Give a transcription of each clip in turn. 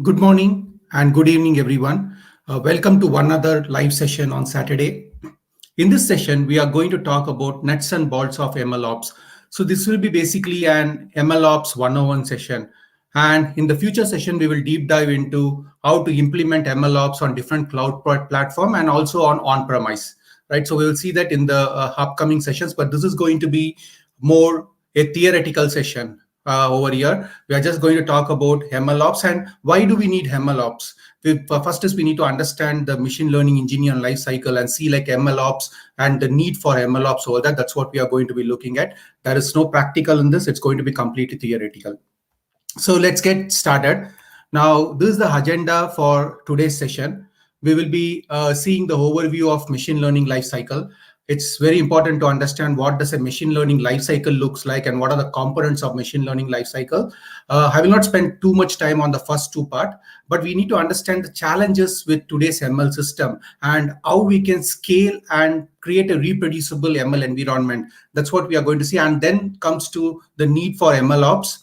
Good morning and good evening, everyone. Welcome to one other live session on Saturday. In this session, we are going to talk about nuts and bolts of MLOps. So this will be basically an MLOps 101 session. And in the future session, we will deep dive into how to implement MLOps on different platform and also on-premise, right? So we will see that in the upcoming sessions, but this is going to be more a theoretical session over here. We are just going to talk about MLOps and why do we need MLOps. First is we need to understand the machine learning engineer life cycle and see like MLOps and the need for MLOps over that. That's what we are going to be looking at. There is no practical in this. It's going to be completely theoretical. So let's get started. Now, this is the agenda for today's session. We will be seeing the overview of machine learning life cycle. It's very important to understand what does a machine learning life cycle looks like and what are the components of machine learning life cycle. I will not spend too much time on the first two part, but we need to understand the challenges with today's ML system and how we can scale and create a reproducible ML environment. That's what we are going to see. And then comes to the need for MLOps.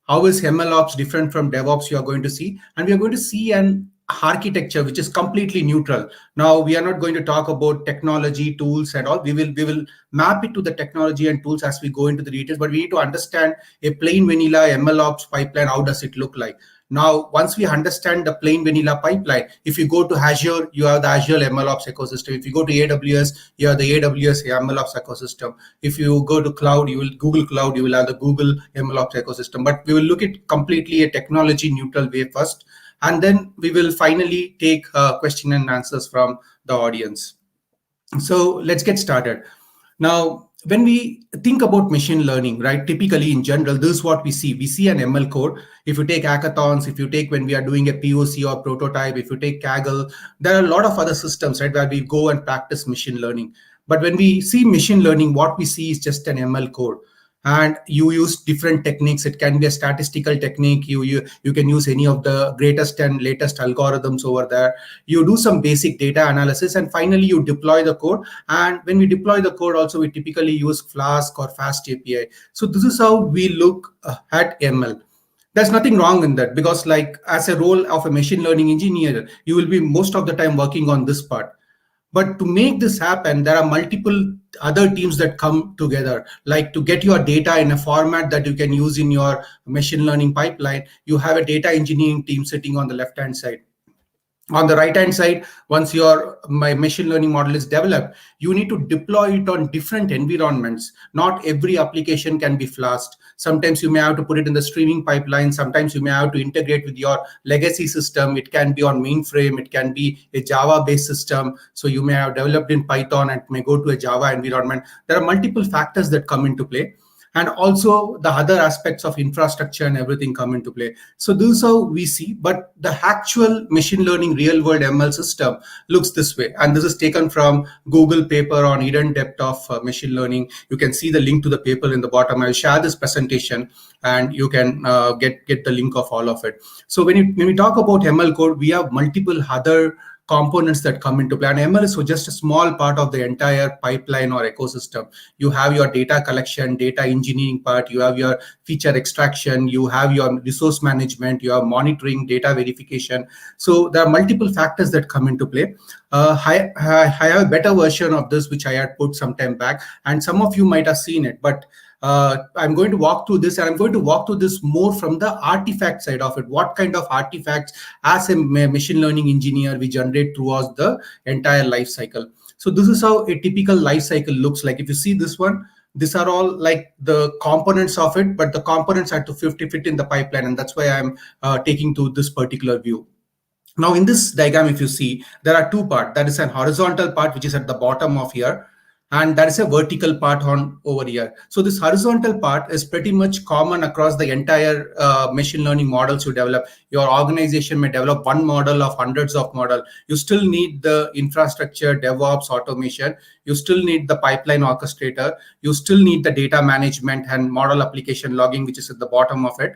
How is MLOps different from DevOps? You are going to see, and we are going to see an architecture which is completely neutral. Now we are not going to talk about technology tools and all. We will map it to the technology and tools as we go into the details, but we need to understand a plain vanilla MLOps pipeline. How does it look like? Now, once we understand the plain vanilla pipeline, if you go to Azure, you have the Azure MLOps ecosystem. If you go to AWS, you have the AWS MLOps ecosystem. If you go to cloud, you will Google Cloud, you will have the Google MLOps ecosystem. But we will look at completely a technology neutral way first, and then we will finally take question and answers from the audience. So let's get started. Now, when we think about machine learning, right, typically in general, this is what we see. We see an ML code. If you take hackathons, if you take when we are doing a POC or prototype, if you take Kaggle, there are a lot of other systems, right, where we go and practice machine learning. But when we see machine learning, what we see is just an ML code. And you use different techniques. It can be a statistical technique. You can use any of the greatest and latest algorithms over there. You do some basic data analysis, and finally you deploy the code. And when we deploy the code, also we typically use Flask or Fast API. So this is how we look at ML. There's nothing wrong in that, because like as a role of a machine learning engineer, you will be most of the time working on this part. But to make this happen, there are multiple other teams that come together, like to get your data in a format that you can use in your machine learning pipeline. You have a data engineering team sitting on the left-hand side. On the right-hand side, once your machine learning model is developed, you need to deploy it on different environments. Not every application can be Flask. Sometimes you may have to put it in the streaming pipeline. Sometimes you may have to integrate with your legacy system. It can be on mainframe. It can be a Java-based system. So you may have developed in Python and may go to a Java environment. There are multiple factors that come into play. And also the other aspects of infrastructure and everything come into play. So this is how we see, but the actual machine learning real world ML system looks this way. And this is taken from Google paper on hidden depth of machine learning. You can see the link to the paper in the bottom. I'll share this presentation and you can get the link of all of it. So when we talk about ML code, we have multiple other components that come into play. And ML is just a small part of the entire pipeline or ecosystem. You have your data collection, data engineering part, you have your feature extraction, you have your resource management, you have monitoring, data verification. So there are multiple factors that come into play. I have a better version of this, which I had put some time back, and some of you might have seen it, but I'm going to walk through this, and I'm going to walk through this more from the artifact side of it. What kind of artifacts as a machine learning engineer we generate throughout the entire life cycle. So this is how a typical life cycle looks like. If you see this one, these are all like the components of it, but the components have to fit in the pipeline, and that's why I'm taking to this particular view. Now in this diagram, if you see, there are two parts. That is an horizontal part, which is at the bottom of here, and that is a vertical part on over here. So this horizontal part is pretty much common across the entire machine learning models you develop. Your organization may develop one model of hundreds of models. You still need the infrastructure, DevOps, automation. You still need the pipeline orchestrator. You still need the data management and model application logging, which is at the bottom of it.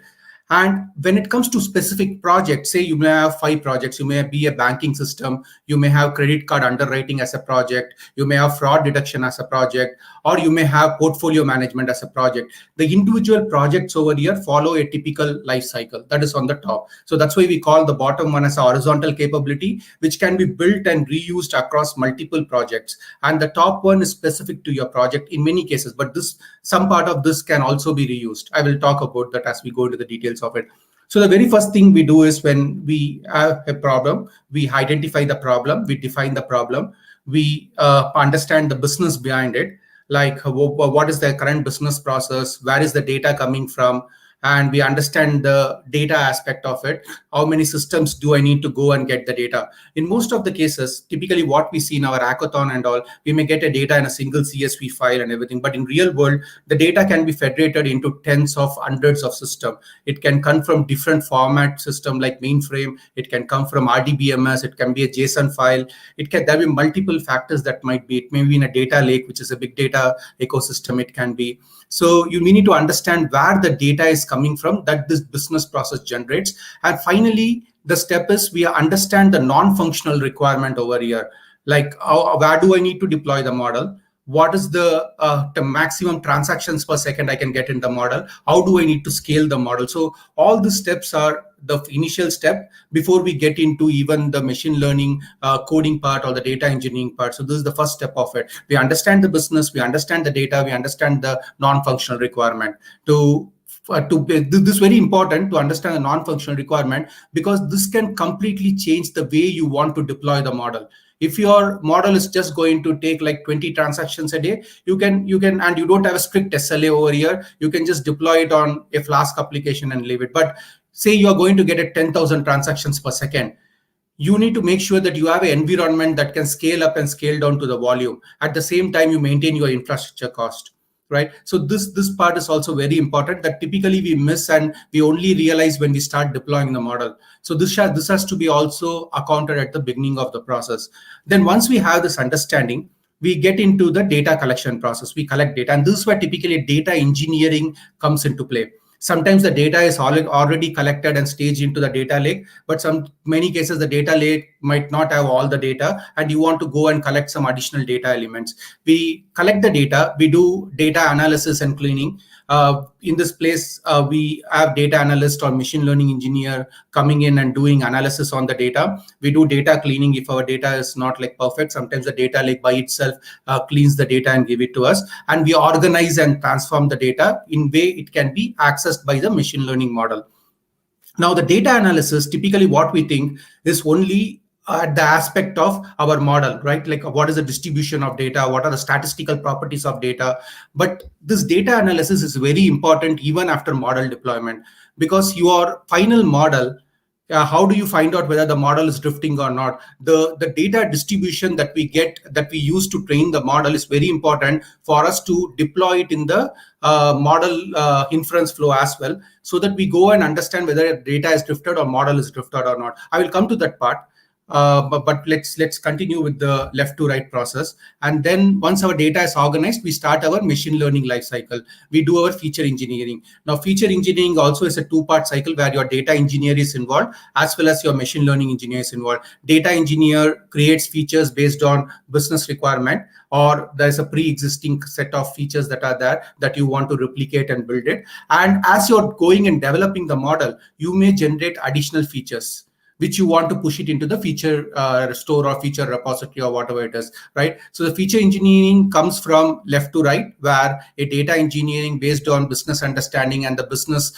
And when it comes to specific projects, say you may have 5 projects, you may be a banking system, you may have credit card underwriting as a project, you may have fraud detection as a project, or you may have portfolio management as a project. The individual projects over here follow a typical life cycle that is on the top. So that's why we call the bottom one as a horizontal capability, which can be built and reused across multiple projects. And the top one is specific to your project in many cases, but some part of this can also be reused. I will talk about that as we go into the details of it. So the very first thing we do is when we have a problem, we identify the problem, we define the problem, we understand the business behind it, like what is the current business process, where is the data coming from, and we understand the data aspect of it. How many systems do I need to go and get the data? In most of the cases, typically what we see in our hackathon and all, we may get a data in a single CSV file and everything. But in real world, the data can be federated into tens of hundreds of systems. It can come from different format system like mainframe. It can come from RDBMS. It can be a JSON file. There will be multiple factors that might be. It may be in a data lake, which is a big data ecosystem. It can be. So we need to understand where the data is coming from that this business process generates. And finally, the step is we understand the non-functional requirement over here. Like where do I need to deploy the model? What is the maximum transactions per second I can get in the model? How do I need to scale the model? So all the steps are the initial step before we get into even the machine learning coding part or the data engineering part. So this is the first step of it. We understand the business, we understand the data, we understand the non-functional requirement. This is very important to understand the non-functional requirement, because this can completely change the way you want to deploy the model. If your model is just going to take like 20 transactions a day, you can, and you don't have a strict SLA over here, you can just deploy it on a Flask application and leave it. But say you're going to get a 10,000 transactions per second, you need to make sure that you have an environment that can scale up and scale down to the volume. At the same time, you maintain your infrastructure cost. Right. So this part is also very important that typically we miss and we only realize when we start deploying the model. So this has to be also accounted at the beginning of the process. Then once we have this understanding, we get into the data collection process. We collect data, and this is where typically data engineering comes into play. Sometimes the data is already collected and staged into the data lake, but many cases the data lake might not have all the data, and you want to go and collect some additional data elements. We collect the data, we do data analysis and cleaning. In this place, we have data analyst or machine learning engineer coming in and doing analysis on the data. We do data cleaning if our data is not like perfect. Sometimes the data lake by itself cleans the data and give it to us. And we organize and transform the data in way it can be accessed by the machine learning model. Now, the data analysis, typically what we think is only at the aspect of our model, right? Like what is the distribution of data? What are the statistical properties of data? But this data analysis is very important even after model deployment, because your final model, how do you find out whether the model is drifting or not? The data distribution that we get, that we use to train the model, is very important for us to deploy it in the model inference flow as well, so that we go and understand whether data is drifted or model is drifted or not. I will come to that part. But let's continue with the left to right process. And then once our data is organized, we start our machine learning lifecycle. We do our feature engineering. Now, feature engineering also is a two-part cycle where your data engineer is involved as well as your machine learning engineer is involved. Data engineer creates features based on business requirement, or there's a pre-existing set of features that are there that you want to replicate and build it. And as you're going and developing the model, you may generate additional features which you want to push it into the feature store or feature repository or whatever it is, right? So the feature engineering comes from left to right, where a data engineering based on business understanding and the business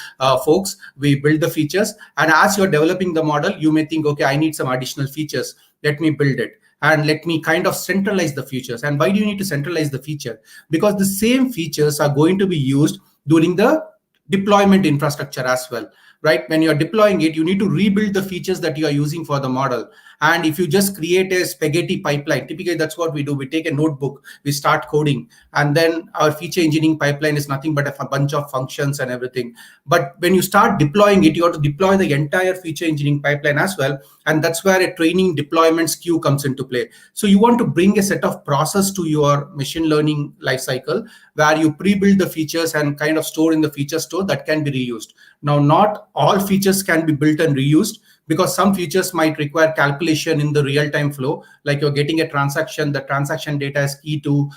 folks, we build the features. And as you're developing the model, you may think, okay, I need some additional features. Let me build it. And let me kind of centralize the features. And why do you need to centralize the feature? Because the same features are going to be used during the deployment infrastructure as well. Right? When you're deploying it, you need to rebuild the features that you are using for the model. And if you just create a spaghetti pipeline, typically that's what we do. We take a notebook, we start coding, and then our feature engineering pipeline is nothing but a bunch of functions and everything. But when you start deploying it, you have to deploy the entire feature engineering pipeline as well. And that's where a training deployments queue comes into play. So you want to bring a set of process to your machine learning lifecycle where you pre-build the features and kind of store in the feature store that can be reused. Now, not all features can be built and reused, because some features might require calculation in the real-time flow, like you're getting a transaction, the transaction data is key to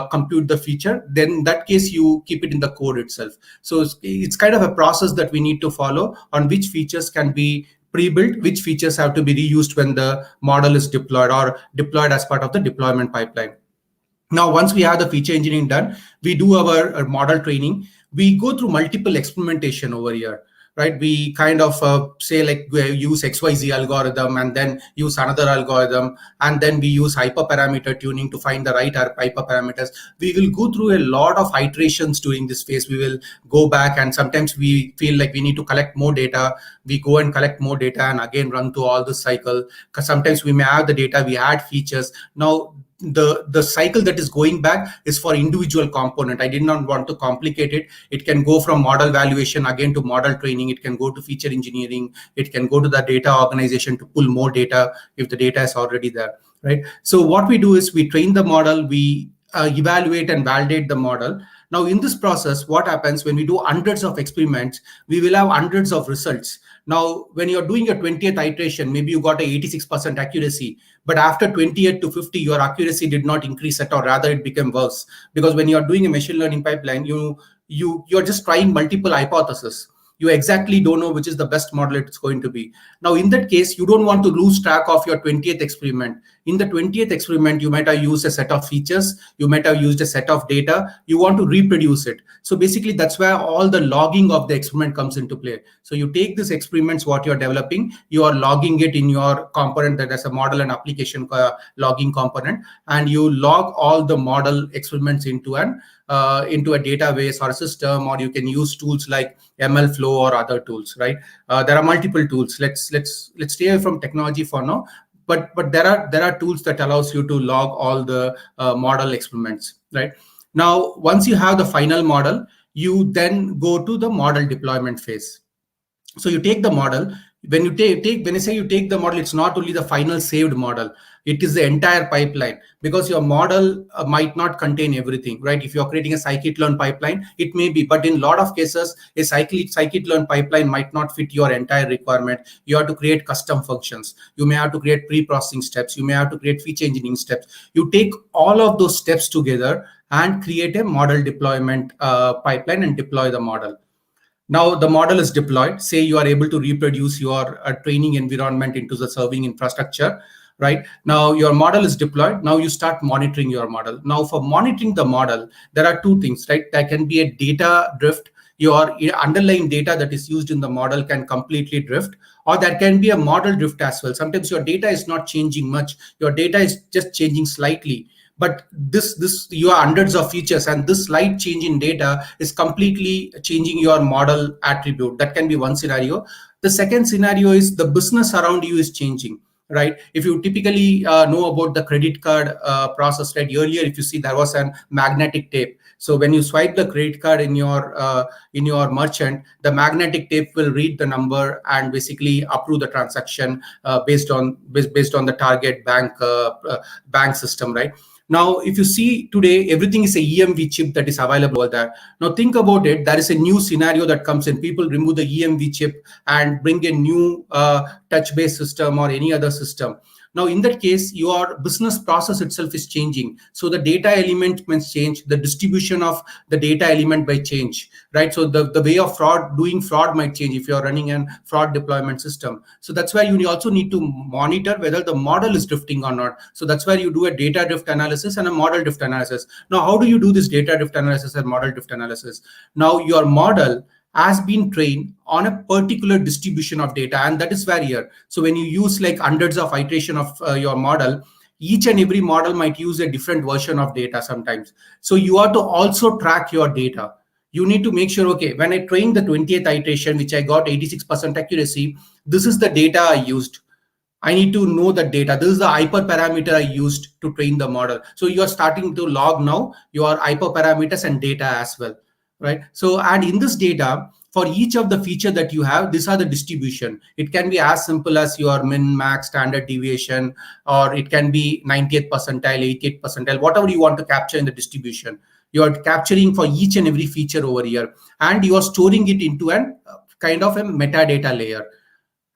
compute the feature. Then in that case, you keep it in the code itself. So it's kind of a process that we need to follow on which features can be pre-built, which features have to be reused when the model is deployed or deployed as part of the deployment pipeline. Now, once we have the feature engineering done, we do our model training. We go through multiple experimentation over here, right? We kind of say like we use XYZ algorithm and then use another algorithm, and then we use hyperparameter tuning to find the right hyperparameters. We will go through a lot of iterations during this phase. We will go back, and sometimes we feel like we need to collect more data. We go and collect more data and again run through all this cycle, because sometimes we may have the data, we add features. Now, the cycle that is going back is for individual component. I did not want to complicate it. It can go from model valuation again to model training. It can go to feature engineering. It can go to the data organization to pull more data if the data is already there, right? So what we do is we train the model, we evaluate and validate the model. Now, in this process, what happens when we do hundreds of experiments, we will have hundreds of results. Now, when you're doing your 20th iteration, maybe you got a 86% accuracy, but after 28 to 50, your accuracy did not increase at all. Rather, it became worse, because when you're doing a machine learning pipeline, you're just trying multiple hypotheses. You exactly don't know which is the best model it's going to be. Now, in that case, you don't want to lose track of your 20th experiment. In the 20th experiment, you might have used a set of features, you might have used a set of data, you want to reproduce it. So basically, that's where all the logging of the experiment comes into play. So you take these experiments, what you're developing, you are logging it in your component that has a model and application logging component, and you log all the model experiments into a database or a system, or you can use tools like MLflow or other tools, right? There are multiple tools. Let's stay away from technology for now, but there are tools that allows you to log all the model experiments, right? Now, once you have the final model, you then go to the model deployment phase. So you take the model. When I say you take the model, it's not only the final saved model, it is the entire pipeline, because your model might not contain everything, right? If you're creating a scikit-learn pipeline, it may be, but in a lot of cases, a scikit-learn pipeline might not fit your entire requirement. You have to create custom functions. You may have to create pre-processing steps. You may have to create feature engineering steps. You take all of those steps together and create a model deployment pipeline and deploy the model. Now the model is deployed. Say you are able to reproduce your training environment into the serving infrastructure, right? Now your model is deployed. Now you start monitoring your model. Now for monitoring the model, there are two things, right? There can be a data drift. Your underlying data that is used in the model can completely drift, or there can be a model drift as well. Sometimes your data is not changing much. Your data is just changing slightly. But this you have hundreds of features, and this slight change in data is completely changing your model attribute. That can be one scenario. The second scenario is the business around you is changing, right? If you typically know about the credit card process, right? Earlier, if you see, there was a magnetic tape. So when you swipe the credit card in your merchant, the magnetic tape will read the number and basically approve the transaction based on the target bank system, right? Now, if you see today, everything is a EMV chip that is available over there. Now, think about it. There is a new scenario that comes in. People remove the EMV chip and bring a new touch-based system or any other system. Now, in that case, your business process itself is changing. So the data element must change. The distribution of the data element might change, right? So the way of doing fraud might change if you're running a fraud deployment system. So that's why you also need to monitor whether the model is drifting or not. So that's why you do a data drift analysis and a model drift analysis. Now, how do you do this data drift analysis and model drift analysis? Now, your model has been trained on a particular distribution of data, and that is where here. So when you use like hundreds of iteration of your model, each and every model might use a different version of data sometimes. So you have to also track your data. You need to make sure, okay, when I trained the 20th iteration, which I got 86% accuracy, this is the data I used. I need to know the data. This is the hyperparameter I used to train the model. So you are starting to log now your hyperparameters and data as well, right? So, and in this data, for each of the feature that you have, these are the distribution. It can be as simple as your min, max, standard deviation, or it can be 90th percentile, 88th percentile, whatever you want to capture in the distribution. You are capturing for each and every feature over here, and you are storing it into an kind of a metadata layer.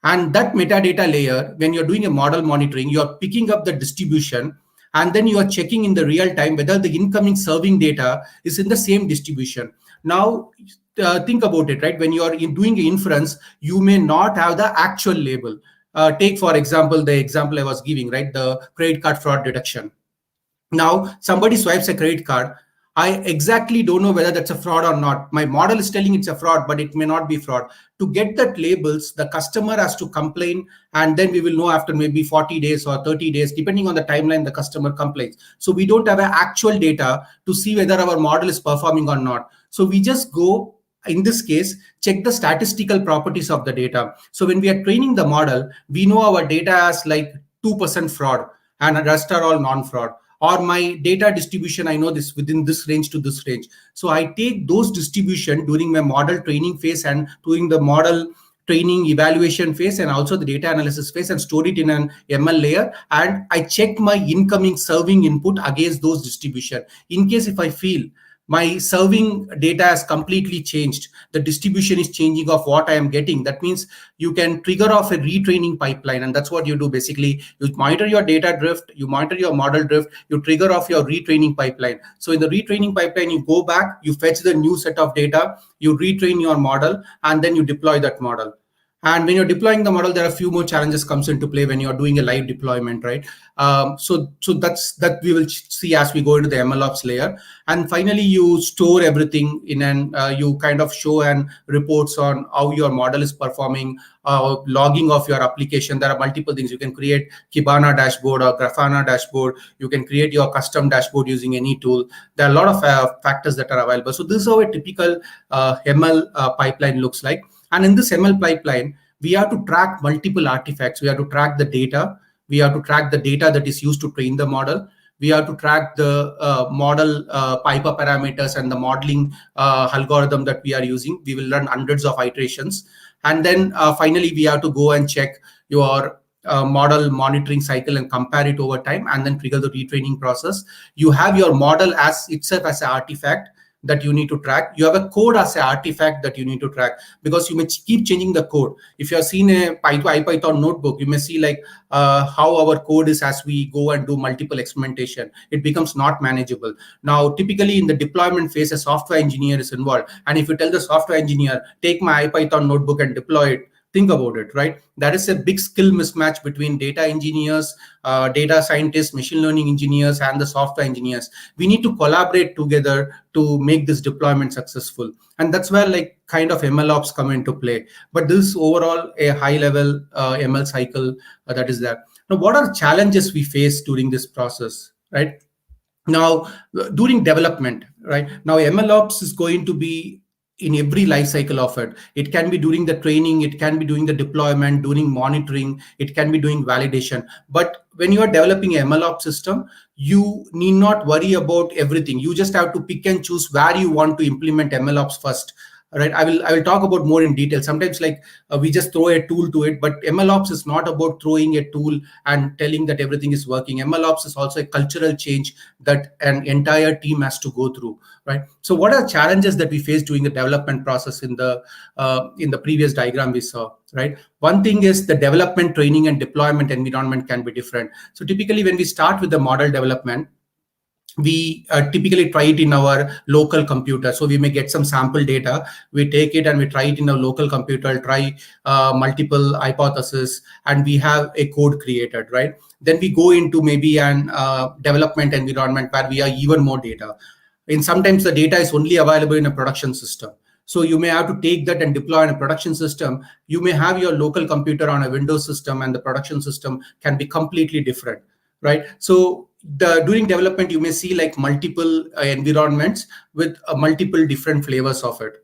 And that metadata layer, when you're doing a model monitoring, you're picking up the distribution, and then you are checking in the real time whether the incoming serving data is in the same distribution. Now, think about it, right? When you are doing inference, you may not have the actual label. Take, for example, the example I was giving, right? The credit card fraud detection. Now, somebody swipes a credit card. I exactly don't know whether that's a fraud or not. My model is telling it's a fraud, but it may not be fraud. To get that labels, the customer has to complain, and then we will know after maybe 40 days or 30 days, depending on the timeline the customer complains. So we don't have actual data to see whether our model is performing or not. So we just go, in this case, check the statistical properties of the data. So when we are training the model, we know our data has like 2% fraud and the rest are all non-fraud. Or my data distribution, I know this within this range to this range. So I take those distribution during my model training phase and during the model training evaluation phase and also the data analysis phase and store it in an ML layer. And I check my incoming serving input against those distribution. In case if I feel my serving data has completely changed, the distribution is changing of what I am getting, that means you can trigger off a retraining pipeline. And that's what you do. Basically, you monitor your data drift, you monitor your model drift, you trigger off your retraining pipeline. So in the retraining pipeline, you go back, you fetch the new set of data, you retrain your model, and then you deploy that model. And when you're deploying the model, there are a few more challenges comes into play when you're doing a live deployment, right? So that we will see as we go into the MLOps layer. And finally, you store everything in an, you kind of show and reports on how your model is performing, logging of your application. There are multiple things. You can create Kibana dashboard or Grafana dashboard. You can create your custom dashboard using any tool. There are a lot of factors that are available. So this is how a typical ML pipeline looks like. And in this ML pipeline, we have to track multiple artifacts. We have to track the data. We have to track the data that is used to train the model. We have to track the model piper parameters and the modeling algorithm that we are using. We will run hundreds of iterations. And then finally, we have to go and check your model monitoring cycle and compare it over time and then trigger the retraining process. You have your model as itself as an artifact that you need to track. You have a code as an artifact that you need to track, because you may keep changing the code. If you have seen a IPython notebook, you may see like how our code is as we go and do multiple experimentation. It becomes not manageable. Now, typically in the deployment phase, a software engineer is involved. And if you tell the software engineer, take my IPython notebook and deploy it, think about it, right? That is a big skill mismatch between data engineers, data scientists, machine learning engineers, and the software engineers. We need to collaborate together to make this deployment successful. And that's where like kind of MLOps come into play. But this is overall a high level ML cycle that is there. Now, what are the challenges we face during this process, right? Now, during development, right? Now, MLOps is going to be in every life cycle of it. It can be during the training, it can be doing the deployment, during monitoring, it can be doing validation. But when you are developing an MLOps system, you need not worry about everything. You just have to pick and choose where you want to implement MLOps first. Right, I will talk about more in detail. Sometimes like we just throw a tool to it, but MLOps is not about throwing a tool and telling that everything is working. MLOps is also a cultural change that an entire team has to go through, right? So what are challenges that we face during the development process in the previous diagram we saw, right? One thing is the development, training, and deployment environment can be different. So typically when we start with the model development, we typically try it in our local computer. So we may get some sample data, we take it and we try it in a local computer, try multiple hypotheses, and we have a code created, right? Then we go into maybe an development environment where we have even more data. And sometimes the data is only available in a production system. So you may have to take that and deploy in a production system. You may have your local computer on a Windows system and the production system can be completely different, right? So during development, you may see like multiple environments with multiple different flavors of it.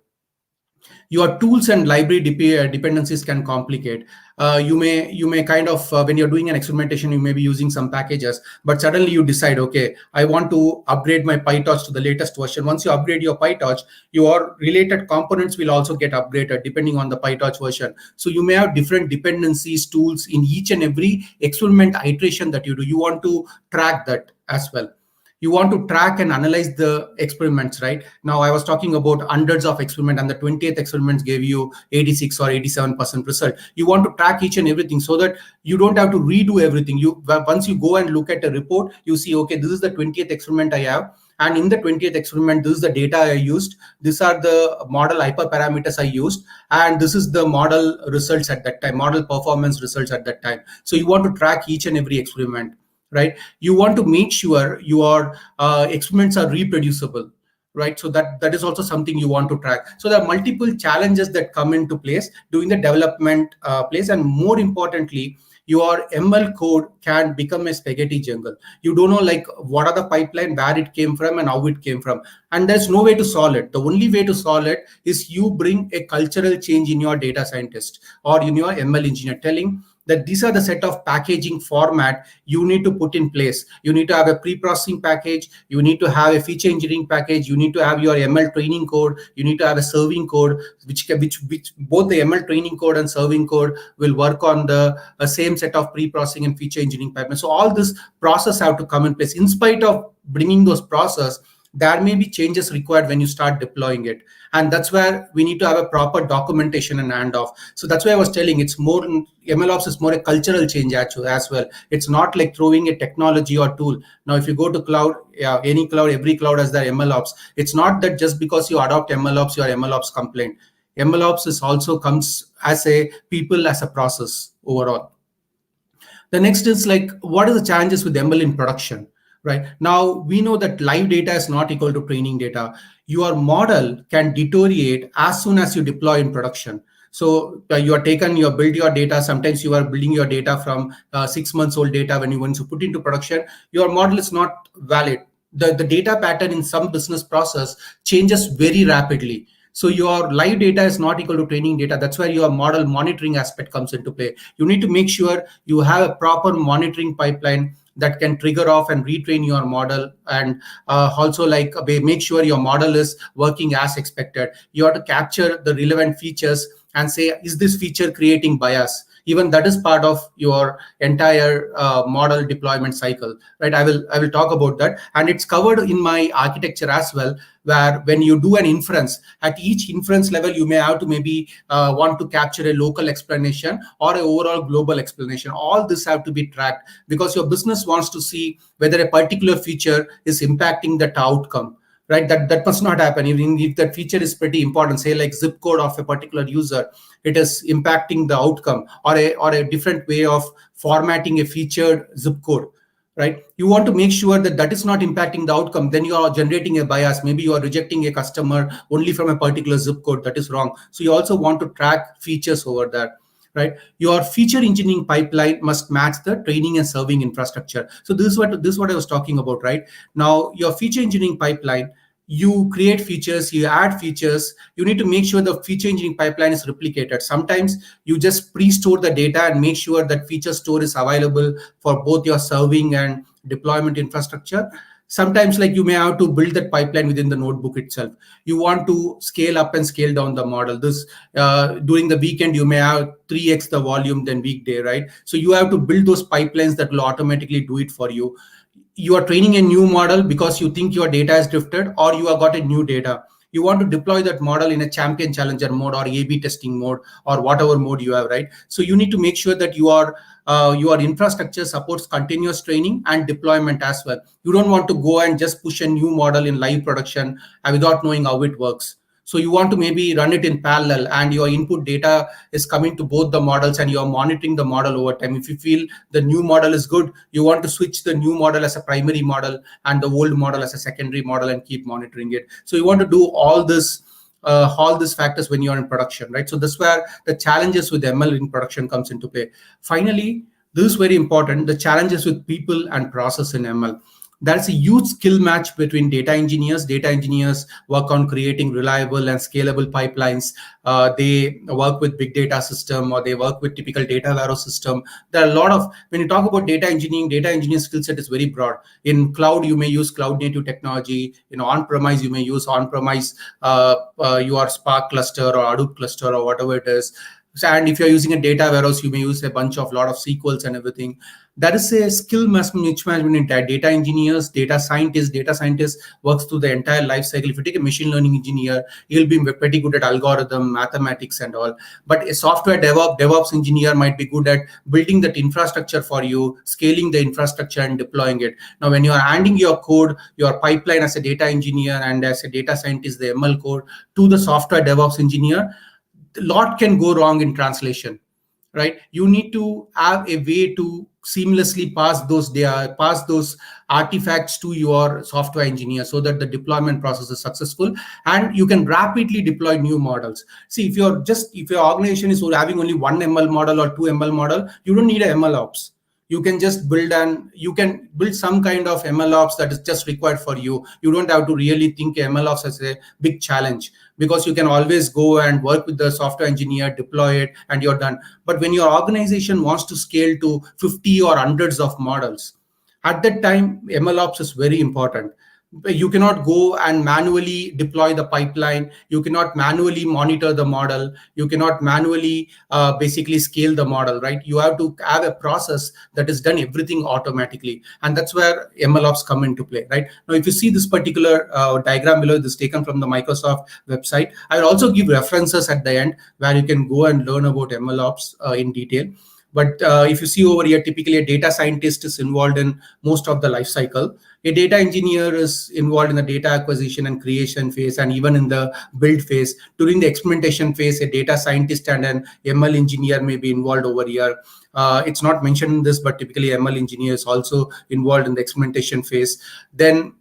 Your tools and library dependencies can complicate. You may kind of, when you're doing an experimentation, you may be using some packages, but suddenly you decide, okay, I want to upgrade my PyTorch to the latest version. Once you upgrade your PyTorch, your related components will also get upgraded depending on the PyTorch version. So you may have different dependencies, tools in each and every experiment iteration that you do. You want to track that as well. You want to track and analyze the experiments, right? Now, I was talking about hundreds of experiments, and the 20th experiments gave you 86 or 87% result. You want to track each and everything so that you don't have to redo everything. Once you go and look at a report, you see, okay, this is the 20th experiment I have. And in the 20th experiment, this is the data I used. These are the model hyperparameters I used. And this is the model results at that time, model performance results at that time. So you want to track each and every experiment, right? You want to make sure your experiments are reproducible, right? So that is also something you want to track. So there are multiple challenges that come into place during the development place. And more importantly, your ML code can become a spaghetti jungle. You don't know like what are the pipeline, where it came from and how it came from. And there's no way to solve it. The only way to solve it is you bring a cultural change in your data scientist or in your ML engineer, telling that these are the set of packaging format you need to put in place. You need to have a pre-processing package. You need to have a feature engineering package. You need to have your ML training code. You need to have a serving code, which both the ML training code and serving code will work on the same set of pre-processing and feature engineering pipeline. So all this process have to come in place. In spite of bringing those process, there may be changes required when you start deploying it. And that's where we need to have a proper documentation and handoff. So that's why I was telling it's more, MLOps is more a cultural change actually as well. It's not like throwing a technology or tool. Now, if you go to cloud, any cloud, every cloud has their MLOps. It's not that just because you adopt MLOps, your MLOps complaint. MLOps is also comes as a people, as a process overall. The next is like, what are the challenges with ML in production? Right now, we know that live data is not equal to training data. Your model can deteriorate as soon as you deploy in production. So you build your data. Sometimes you are building your data from 6 months old data. Once you put into production, your model is not valid. The data pattern in some business process changes very rapidly. So your live data is not equal to training data. That's where your model monitoring aspect comes into play. You need to make sure you have a proper monitoring pipeline that can trigger off and retrain your model, and also like make sure your model is working as expected. You have to capture the relevant features and say, is this feature creating bias? Even that is part of your entire model deployment cycle, right? I will talk about that, and it's covered in my architecture as well, where when you do an inference, at each inference level, you may have to maybe want to capture a local explanation or an overall global explanation. All this have to be tracked because your business wants to see whether a particular feature is impacting that outcome. Right, that must not happen. Even if that feature is pretty important, say like zip code of a particular user, it is impacting the outcome, or a different way of formatting a featured zip code. Right, you want to make sure that is not impacting the outcome. Then you are generating a bias. Maybe you are rejecting a customer only from a particular zip code. That is wrong. So you also want to track features over there. Right, your feature engineering pipeline must match the training and serving infrastructure. So this is what I was talking about. Right now, your feature engineering pipeline, you create features, you add features, you need to make sure the feature engineering pipeline is replicated. Sometimes you just pre-store the data and make sure that feature store is available for both your serving and deployment infrastructure. Sometimes like you may have to build that pipeline within the notebook itself. You want to scale up and scale down the model. This during the weekend, you may have 3x the volume than weekday, right? So you have to build those pipelines that will automatically do it for you. You are training a new model because you think your data is drifted, or you have got a new data. You want to deploy that model in a champion challenger mode or A/B testing mode or whatever mode you have, right? So you need to make sure that your infrastructure supports continuous training and deployment as well. You don't want to go and just push a new model in live production without knowing how it works. So you want to maybe run it in parallel, and your input data is coming to both the models, and you're monitoring the model over time. If you feel the new model is good, you want to switch the new model as a primary model and the old model as a secondary model and keep monitoring it. So you want to do all these factors when you're in production, right? So that's where the challenges with ML in production comes into play. Finally, this is very important, the challenges with people and process in ML. That's a huge skill match between data engineers. Data engineers work on creating reliable and scalable pipelines. They work with big data system, or they work with typical data warehouse system. There are a lot of, when you talk about data engineering skill set is very broad. In cloud, you may use cloud native technology. On-premise, you may use on-premise your Spark cluster or Hadoop cluster or whatever it is. And if you're using a data warehouse, you may use a bunch of lot of SQLs and everything. There is a skill mismatch in that. Data engineers, data scientists works through the entire life cycle. If you take a machine learning engineer, he'll be pretty good at algorithm, mathematics and all. But a software DevOps engineer might be good at building that infrastructure for you, scaling the infrastructure and deploying it. Now, when you are handing your code, your pipeline as a data engineer and as a data scientist, the ML code to the software DevOps engineer, a lot can go wrong in translation, right? You need to have a way to seamlessly pass those artifacts to your software engineer so that the deployment process is successful and you can rapidly deploy new models. See, if your organization is having only one ML model or two ML model, you don't need a MLOps. You can just build some kind of MLOps that is just required for you. You don't have to really think MLOps as a big challenge, because you can always go and work with the software engineer, deploy it, and you're done. But when your organization wants to scale to 50 or hundreds of models, at that time, MLOps is very important. You cannot go and manually deploy the pipeline. You cannot manually monitor the model. You cannot manually basically scale the model, right? You have to have a process that is done everything automatically. And that's where MLOps come into play, right? Now, if you see this particular diagram below, this is taken from the Microsoft website. I will also give references at the end where you can go and learn about MLOps in detail. But if you see over here, typically a data scientist is involved in most of the life cycle. A data engineer is involved in the data acquisition and creation phase, and even in the build phase. During the experimentation phase, a data scientist and an ML engineer may be involved over here. It's not mentioned in this, but typically ML engineer is also involved in the experimentation phase. Then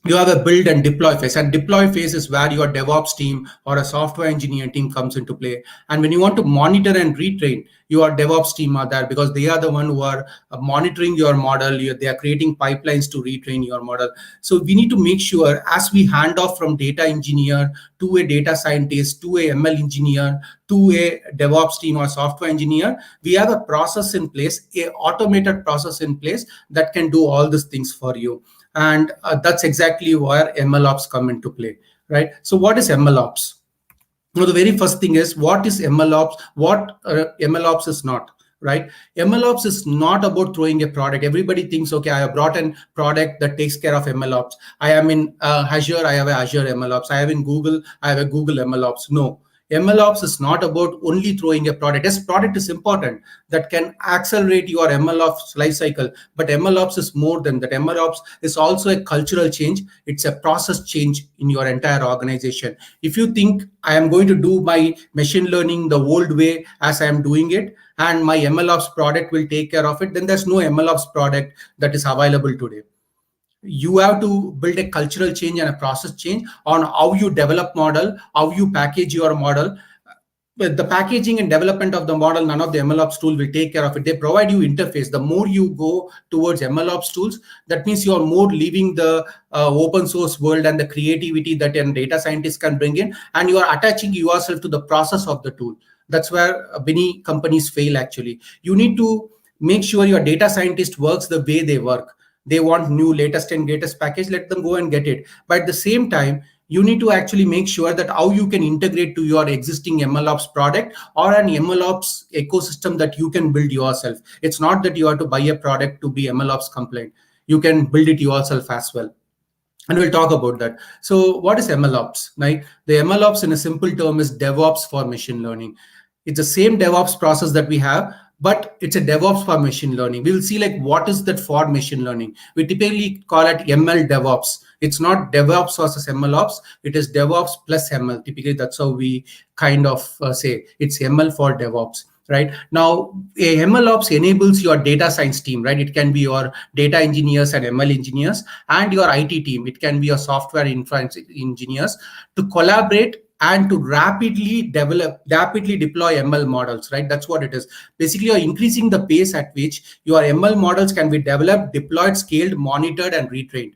you have a build and deploy phase, and deploy phase is where your DevOps team or a software engineer team comes into play. And when you want to monitor and retrain, your DevOps team are there because they are the one who are monitoring your model. They are creating pipelines to retrain your model. So we need to make sure, as we hand off from data engineer to a data scientist to a ML engineer to a DevOps team or software engineer, we have a process in place, a automated process in place that can do all these things for you. And that's exactly where MLOps come into play, right? So what is MLOps? Now, the very first thing is, what is MLOps? What MLOps is not, right? MLOps is not about throwing a product. Everybody thinks, okay, I have brought a product that takes care of MLOps. I am in Azure, I have a Azure MLOps. I have in Google, I have a Google MLOps. No. MLOps is not about only throwing a product. Yes, product is important, that can accelerate your MLOps lifecycle, but MLOps is more than that. MLOps is also a cultural change. It's a process change in your entire organization. If you think I am going to do my machine learning the old way as I am doing it, and my MLOps product will take care of it, then there's no MLOps product that is available today. You have to build a cultural change and a process change on how you develop model, how you package your model. But the packaging and development of the model, none of the MLOps tool will take care of it. They provide you interface. The more you go towards MLOps tools, that means you're more leaving the open source world and the creativity that a data scientist can bring in, and you are attaching yourself to the process of the tool. That's where many companies fail, actually. You need to make sure your data scientist works the way they work. They want new latest and greatest package, let them go and get it. But at the same time, you need to actually make sure that how you can integrate to your existing MLOps product or an MLOps ecosystem that you can build yourself. It's not that you have to buy a product to be MLOps compliant. You can build it yourself as well. And we'll talk about that. So what is MLOps, right? The MLOps in a simple term is DevOps for machine learning. It's the same DevOps process that we have, but it's a DevOps for machine learning. We will see like what is that for machine learning. We typically call it ML DevOps. It's not DevOps versus MLOps. It is DevOps plus ML. Typically, that's how we kind of say it's ML for DevOps. Right now, a MLOps enables your data science team, right? It can be your data engineers and ML engineers and your IT team. It can be your software engineers to collaborate and to rapidly deploy ML models, right? That's what it is. Basically, you're increasing the pace at which your ML models can be developed, deployed, scaled, monitored, and retrained.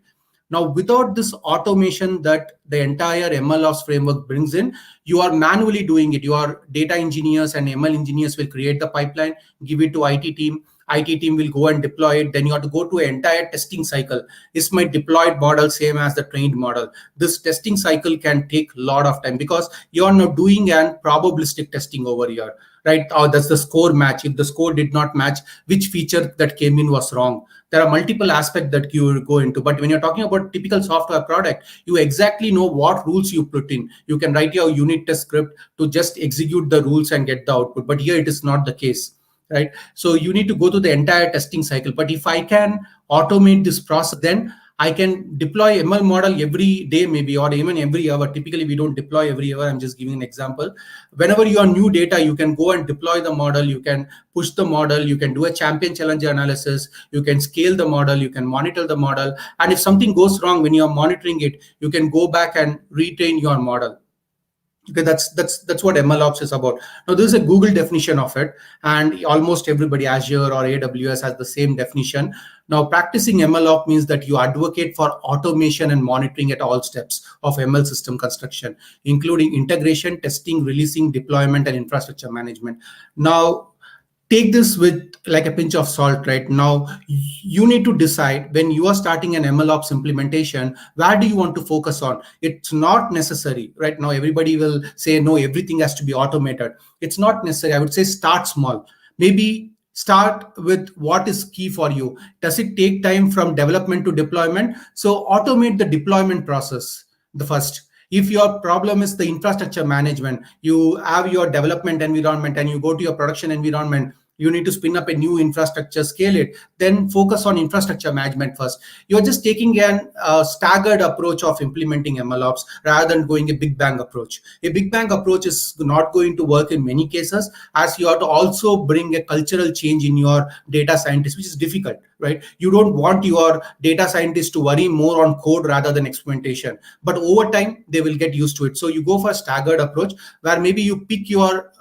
Now, without this automation that the entire MLOps framework brings in, you are manually doing it. Your data engineers and ML engineers will create the pipeline, give it to IT team. IT team will go and deploy it. Then you have to go to an entire testing cycle. Is my deployed model same as the trained model? This testing cycle can take a lot of time because you're not doing an probabilistic testing over here, right? Or does the score match? If the score did not match, which feature that came in was wrong? There are multiple aspects that you go into. But when you're talking about typical software product, you exactly know what rules you put in. You can write your unit test script to just execute the rules and get the output. But here it is not the case, right? So you need to go through the entire testing cycle. But if I can automate this process, then I can deploy ML model every day, maybe, or even every hour. Typically, we don't deploy every hour. I'm just giving an example. Whenever you have new data, you can go and deploy the model. You can push the model. You can do a champion challenger analysis. You can scale the model. You can monitor the model. And if something goes wrong when you are monitoring it, you can go back and retrain your model. Okay, that's what MLOps is about. Now, this is a Google definition of it, and almost everybody, Azure or AWS, has the same definition. Now, practicing MLOps means that you advocate for automation and monitoring at all steps of ML system construction, including integration, testing, releasing, deployment, and infrastructure management. Now, take this with like a pinch of salt. Right now, you need to decide when you are starting an MLOps implementation, where do you want to focus on? It's not necessary. Right now, everybody will say, no, everything has to be automated. It's not necessary. I would say start small. Maybe start with what is key for you. Does it take time from development to deployment? So automate the deployment process the first. If your problem is the infrastructure management, you have your development environment and you go to your production environment, you need to spin up a new infrastructure, scale it, then focus on infrastructure management first. You're just taking a staggered approach of implementing MLOps rather than going a big bang approach. A big bang approach is not going to work in many cases, as you have to also bring a cultural change in your data scientists, which is difficult, right? You don't want your data scientists to worry more on code rather than experimentation. But over time, they will get used to it. So you go for a staggered approach where maybe you pick your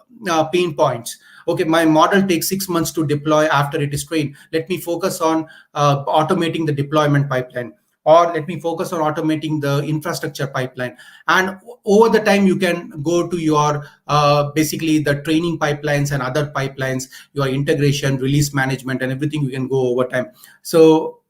pain points. Okay, my model takes 6 months to deploy after it is trained. Let me focus on automating the deployment pipeline, or let me focus on automating the infrastructure pipeline. And over the time, you can go to your basically the training pipelines and other pipelines, your integration, release management, and everything you can go over time. So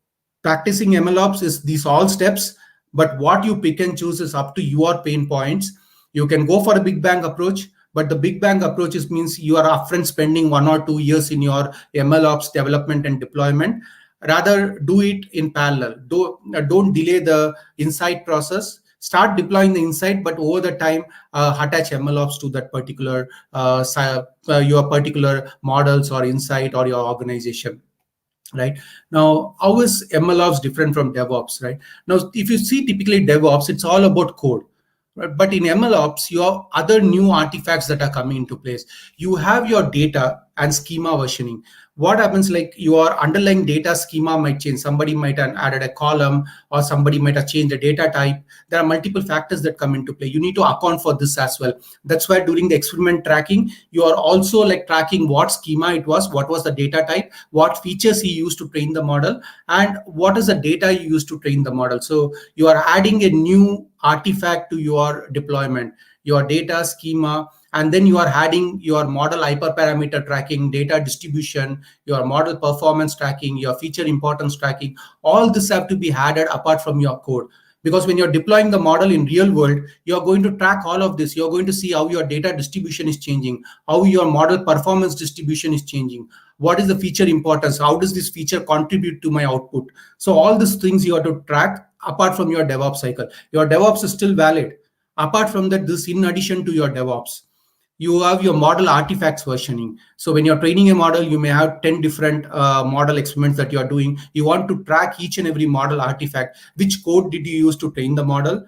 practicing MLOps is these all steps, but what you pick and choose is up to your pain points. You can go for a big bang approach, but the big bang approach means you are upfront spending 1 or 2 years in your MLOps development and deployment. Rather, do it in parallel. Don't delay the insight process. Start deploying the insight, but over the time, attach MLOps to that particular your particular models or insight or your organization. Right now, how is MLOps different from DevOps? Right now, if you see typically DevOps, it's all about code. But in MLOps, you have other new artifacts that are coming into place. You have your data and schema versioning. What happens, like your underlying data schema might change. Somebody might have added a column, or somebody might have changed the data type. There are multiple factors that come into play. You need to account for this as well. That's why during the experiment tracking, you are also like tracking what schema it was, what was the data type, what features he used to train the model, and what is the data you used to train the model. So you are adding a new artifact to your deployment, your data schema, and then you are adding your model hyperparameter tracking, data distribution, your model performance tracking, your feature importance tracking. All this have to be added apart from your code. Because when you're deploying the model in real world, you're going to track all of this. You're going to see how your data distribution is changing, how your model performance distribution is changing. What is the feature importance? How does this feature contribute to my output? So all these things you have to track apart from your DevOps cycle. Your DevOps is still valid. Apart from that, this in addition to your DevOps. You have your model artifacts versioning. So when you're training a model, you may have 10 different model experiments that you're doing. You want to track each and every model artifact. Which code did you use to train the model?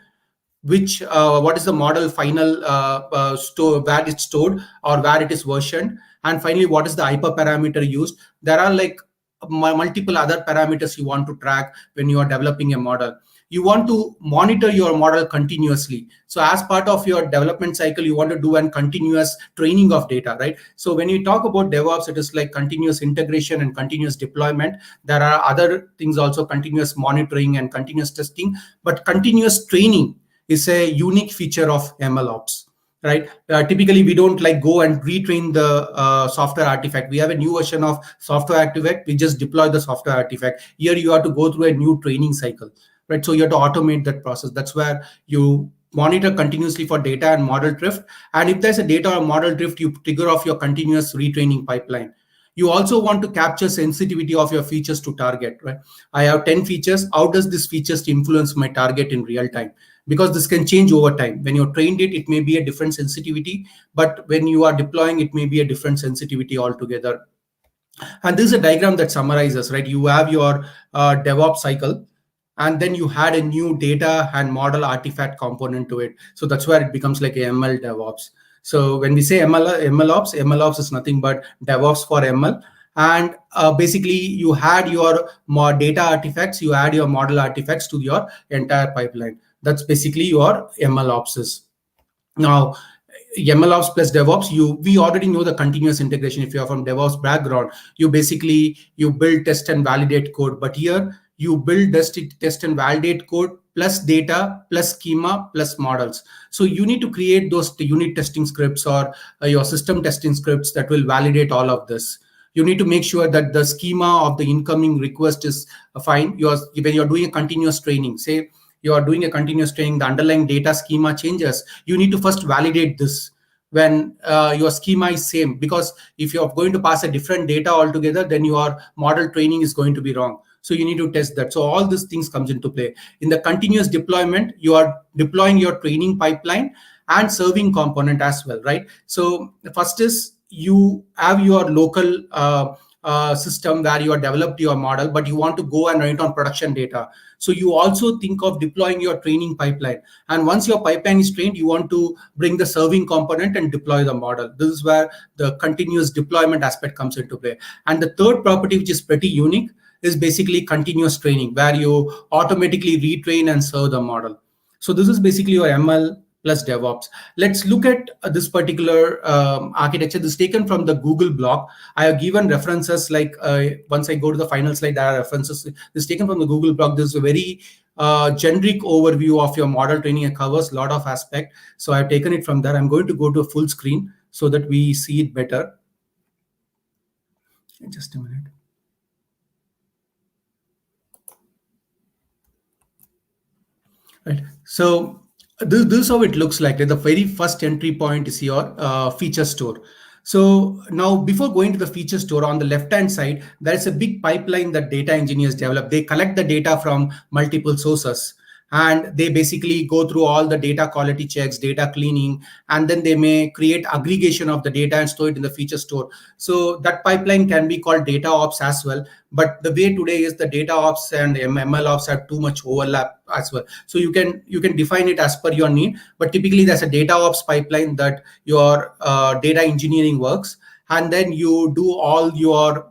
What is the model final store, where it's stored or where it is versioned? And finally, what is the hyperparameter used? There are like multiple other parameters you want to track when you are developing a model. You want to monitor your model continuously. So as part of your development cycle, you want to do a continuous training of data, right? So when you talk about DevOps, it is like continuous integration and continuous deployment. There are other things also, continuous monitoring and continuous testing, but continuous training is a unique feature of MLOps. right? Typically, we don't like go and retrain the software artifact. We have a new version of software artifact. We just deploy the software artifact. Here, you have to go through a new training cycle, right? So you have to automate that process. That's where you monitor continuously for data and model drift. And if there's a data or model drift, you trigger off your continuous retraining pipeline. You also want to capture sensitivity of your features to target, right? I have 10 features. How does this features influence my target in real time? Because this can change over time. When you're trained it, it may be a different sensitivity, but when you are deploying, it may be a different sensitivity altogether. And this is a diagram that summarizes, right? You have your DevOps cycle, and then you had a new data and model artifact component to it. So that's where it becomes like a ML DevOps. So when we say MLOps is nothing but DevOps for ML. And basically, you had your more data artifacts, you add your model artifacts to your entire pipeline. That's basically your MLOps is. Now, MLOps plus DevOps, we already know the continuous integration. If you are from DevOps background, you build, test, and validate code. But here you build, test, and validate code plus data plus schema plus models. So you need to create those unit testing scripts or your system testing scripts that will validate all of this. You need to make sure that the schema of the incoming request is fine. When you're doing a continuous training, say you are doing a continuous training, the underlying data schema changes. You need to first validate this when your schema is same, because if you're going to pass a different data altogether, then your model training is going to be wrong. So you need to test that. So all these things comes into play. In the continuous deployment, you are deploying your training pipeline and serving component as well, right? So the first is you have your local system where you have developed your model, but you want to go and write on production data. So you also think of deploying your training pipeline. And once your pipeline is trained, you want to bring the serving component and deploy the model. This is where the continuous deployment aspect comes into play. And the third property, which is pretty unique, is basically continuous training, where you automatically retrain and serve the model. So this is basically your ML plus DevOps. Let's look at this particular architecture. This is taken from the Google blog. I have given references, like once I go to the final slide, there are references. This is taken from the Google blog. This is a very generic overview of your model training. It covers a lot of aspects. So I've taken it from there. I'm going to go to a full screen so that we see it better. Just a minute. Right. So this is how it looks like. The very first entry point is your feature store. So now, before going to the feature store, on the left-hand side, there is a big pipeline that data engineers develop. They collect the data from multiple sources, and they basically go through all the data quality checks, data cleaning, and then they may create aggregation of the data and store it in the feature store. So that pipeline can be called data ops as well. But the way today is the data ops and ML ops have too much overlap as well. So you can define it as per your need. But typically, there's a data ops pipeline that your data engineering works, and then you do all your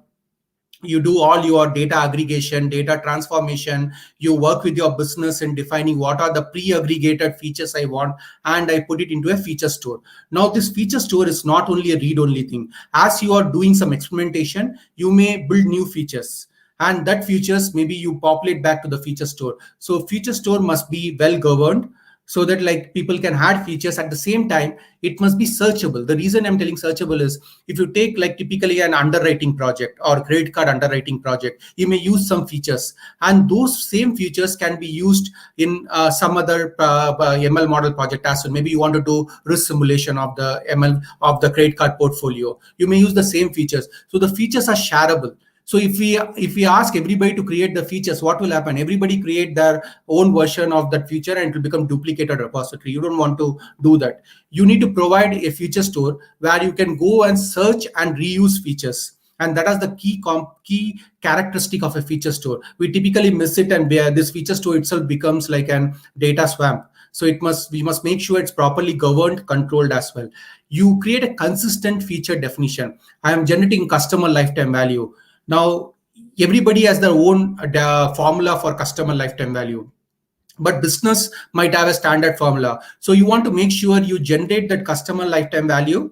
data aggregation, data transformation. You work with your business in defining what are the pre-aggregated features I want, and I put it into a feature store. Now, this feature store is not only a read-only thing. As you are doing some experimentation, you may build new features, and that features maybe you populate back to the feature store. So feature store must be well governed, so that like people can add features. At the same time, it must be searchable. The reason I'm telling searchable is, if you take like typically an underwriting project or credit card underwriting project, you may use some features, and those same features can be used in some other ML model project as well. Maybe you want to do risk simulation of the ML of the credit card portfolio. You may use the same features. So the features are shareable. So if we ask everybody to create the features, what will happen? Everybody create their own version of that feature, and it will become duplicated repository. You don't want to do that. You need to provide a feature store where you can go and search and reuse features. And that is the key characteristic of a feature store. We typically miss it, and this feature store itself becomes like an data swamp. So we must make sure it's properly governed, controlled as well. You create a consistent feature definition. I am generating customer lifetime value. Now, everybody has their own formula for customer lifetime value, but business might have a standard formula. So you want to make sure you generate that customer lifetime value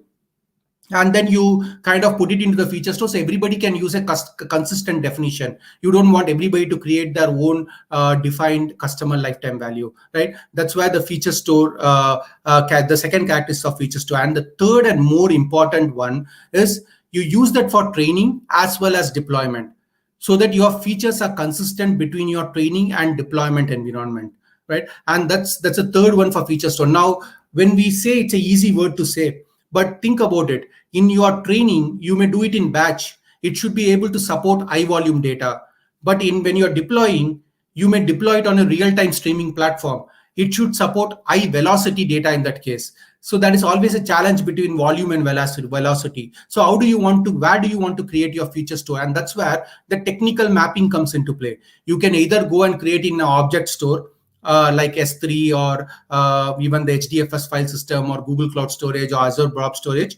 and then you kind of put it into the feature store so everybody can use a consistent definition. You don't want everybody to create their own defined customer lifetime value, right? That's where the feature store, the second characteristic of feature store. And the third and more important one is you use that for training as well as deployment, so that your features are consistent between your training and deployment environment, right? And that's a third one for feature store. Now, when we say, it's a easy word to say, but think about it. In your training, you may do it in batch. It should be able to support high volume data. But when you're deploying, you may deploy it on a real-time streaming platform. It should support high velocity data in that case. So that is always a challenge between volume and velocity. So where do you want to create your feature store? And that's where the technical mapping comes into play. You can either go and create in an object store, like S3 or even the HDFS file system or Google Cloud Storage or Azure Blob Storage.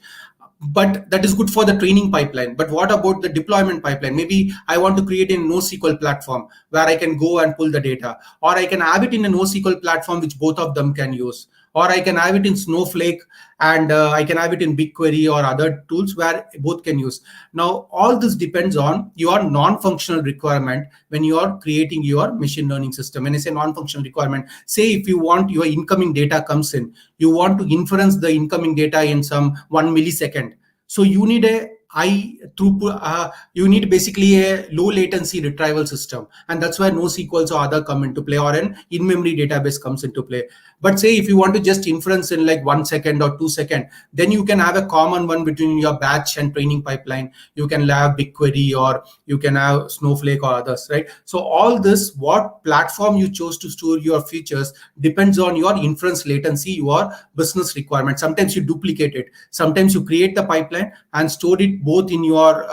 But that is good for the training pipeline. But what about the deployment pipeline? Maybe I want to create a NoSQL platform where I can go and pull the data, or I can have it in a NoSQL platform which both of them can use, or I can have it in Snowflake, and I can have it in BigQuery or other tools where both can use. Now, all this depends on your non-functional requirement when you are creating your machine learning system. When I say non-functional requirement, say if you want your incoming data comes in, you want to inference the incoming data in some 1 millisecond. So you need a high throughput, you need basically a low latency retrieval system, and that's where NoSQLs or other come into play, or an in-memory database comes into play. But say if you want to just inference in like 1 second or 2 seconds, then you can have a common one between your batch and training pipeline. You can have BigQuery, or you can have Snowflake or others, right? So all this, what platform you chose to store your features depends on your inference latency, your business requirement. Sometimes you duplicate it. Sometimes you create the pipeline and store it both in your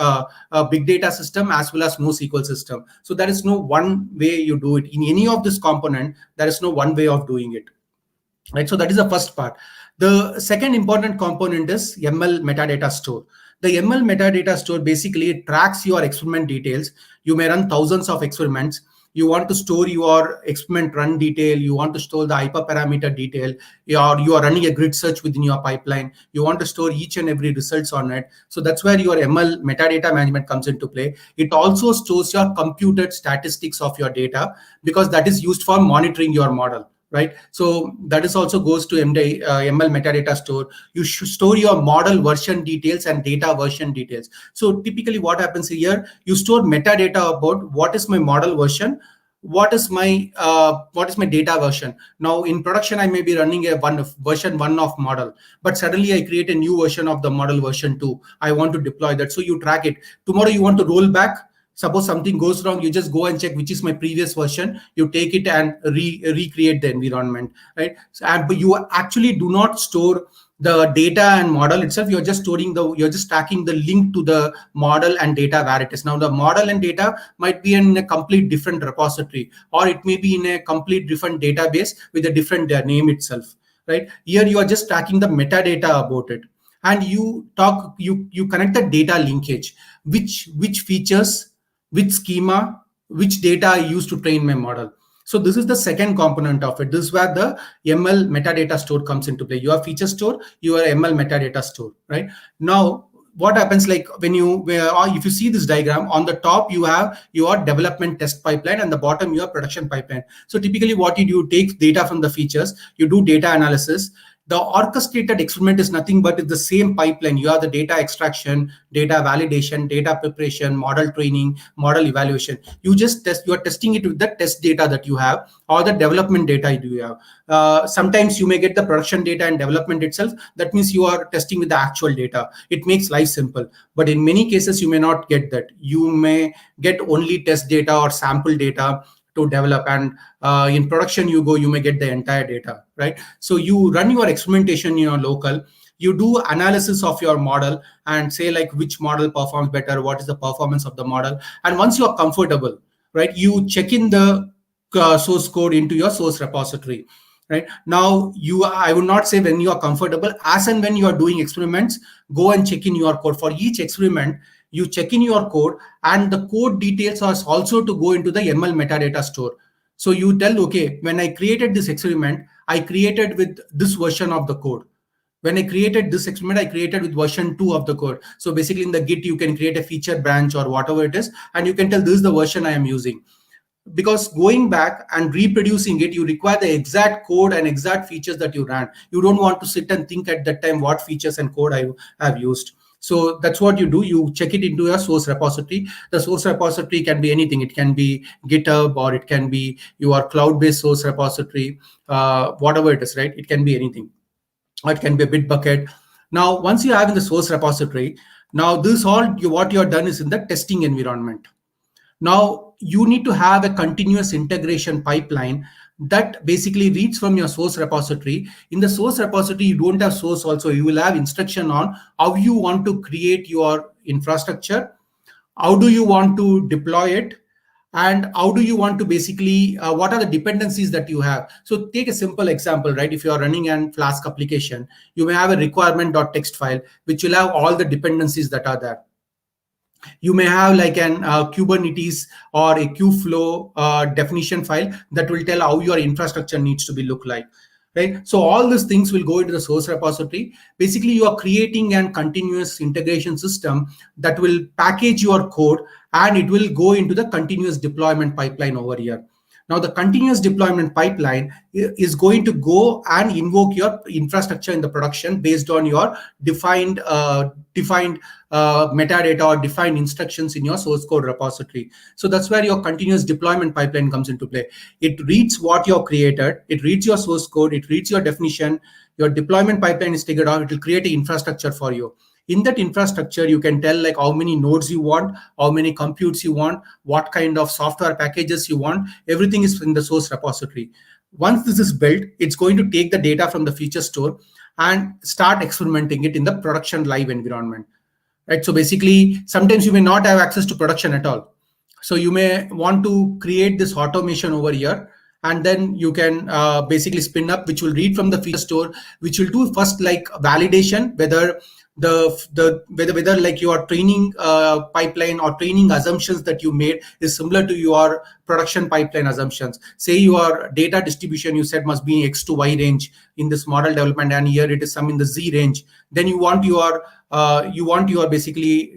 big data system as well as NoSQL system. So there is no one way you do it. In any of this component, there is no one way of doing it, right? So that is the first part. The second important component is ML metadata store. The ML metadata store basically tracks your experiment details. You may run thousands of experiments. You want to store your experiment run detail. You want to store the hyperparameter detail. You are running a grid search within your pipeline. You want to store each and every results on it. So that's where your ML metadata management comes into play. It also stores your computed statistics of your data, because that is used for monitoring your model, right? So that is also goes to ML metadata store. You should store your model version details and data version details. So typically what happens here, you store metadata about what is my model version, what is my data version. Now in production, I may be running version 1 of model, but suddenly I create a new version of the model version 2. I want to deploy that. So you track it. Tomorrow you want to roll back. Suppose something goes wrong, you just go and check which is my previous version. You take it and recreate the environment, right? But you actually do not store the data and model itself. You're just tracking the link to the model and data where it is. Now the model and data might be in a complete different repository, or it may be in a complete different database with a different name itself, right? Here you are just tracking the metadata about it, and you connect the data linkage, which features, which schema, which data I use to train my model. So this is the second component of it. This is where the ML metadata store comes into play. Your feature store, your ML metadata store, right? Now, what happens, like if you see this diagram, on the top you have your development test pipeline, and the bottom your production pipeline. So typically what you do, take data from the features, you do data analysis. The orchestrated experiment is nothing but it's the same pipeline. You have the data extraction, data validation, data preparation, model training, model evaluation. You are testing it with the test data that you have, or the development data you have. Sometimes you may get the production data and development itself. That means you are testing with the actual data. It makes life simple. But in many cases, you may not get that. You may get only test data or sample data to develop, and in production you may get the entire data, right? So you run your experimentation in your local, you do analysis of your model and say like which model performs better, what is the performance of the model, and once you are comfortable, right, you check in the source code into your source repository. Right now, I would not say when you are comfortable, as and when you are doing experiments, go and check in your code. For each experiment, you check in your code, and the code details are also to go into the ML metadata store. So you tell, okay, when I created this experiment, I created with this version of the code. When I created this experiment, I created with version 2 of the code. So basically in the Git, you can create a feature branch or whatever it is, and you can tell this is the version I am using. Because going back and reproducing it, you require the exact code and exact features that you ran. You don't want to sit and think at that time what features and code I have used. So that's what you do. You check it into your source repository. The source repository can be anything. It can be GitHub, or it can be your cloud-based source repository, whatever it is, right? It can be anything. Or it can be a Bitbucket. Now, once you have in the source repository, now this what you have done is in the testing environment. Now you need to have a continuous integration pipeline that basically reads from your source repository. In the source repository, you don't have source also. You will have instruction on how you want to create your infrastructure, how do you want to deploy it, and how do you want to basically, what are the dependencies that you have. So take a simple example, right? If you are running an Flask application, you may have a requirement.txt file, which will have all the dependencies that are there. You may have like an Kubernetes or a Kubeflow definition file that will tell how your infrastructure needs to be look like, right? So all these things will go into the source repository. Basically, you are creating a continuous integration system that will package your code, and it will go into the continuous deployment pipeline over here. Now, the continuous deployment pipeline is going to go and invoke your infrastructure in the production based on your defined metadata or defined instructions in your source code repository. So that's where your continuous deployment pipeline comes into play. It reads what you have created, it reads your source code, it reads your definition, your deployment pipeline is figured out, it will create an infrastructure for you. In that infrastructure, you can tell like how many nodes you want, how many computes you want, what kind of software packages you want. Everything is in the source repository. Once this is built, it's going to take the data from the feature store and start experimenting it in the production live environment. Right? So basically, sometimes you may not have access to production at all. So you may want to create this automation over here, and then you can basically spin up, which will read from the feature store, which will do first like validation, whether whether like your training pipeline or training assumptions that you made is similar to your production pipeline assumptions. Say your data distribution you said must be X to Y range in this model development, and here it is some in the Z range. Then you want your basically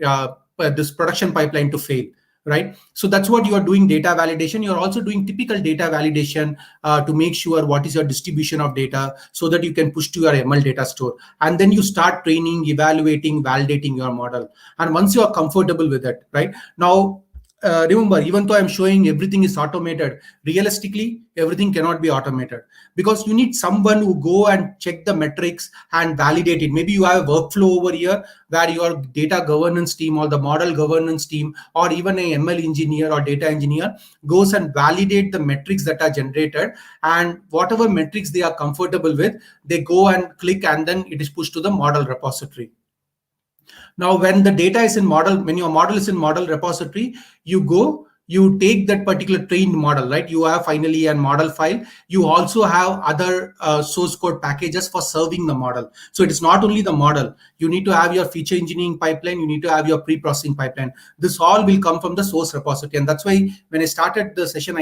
this production pipeline to fail. Right? So that's what you are doing, data validation. You're also doing typical data validation to make sure what is your distribution of data so that you can push to your ML data store. And then you start training, evaluating, validating your model. And once you are comfortable with it, right? Now, remember, even though I'm showing everything is automated, realistically, everything cannot be automated because you need someone who go and check the metrics and validate it. Maybe you have a workflow over here where your data governance team or the model governance team or even a ML engineer or data engineer goes and validate the metrics that are generated, and whatever metrics they are comfortable with, they go and click, and then it is pushed to the model repository. Now, when the data is in model, when your model is in model repository, you take that particular trained model, right? You have finally a model file. You also have other source code packages for serving the model. So it is not only the model. You need to have your feature engineering pipeline. You need to have your pre-processing pipeline. This all will come from the source repository. And that's why when I started the session,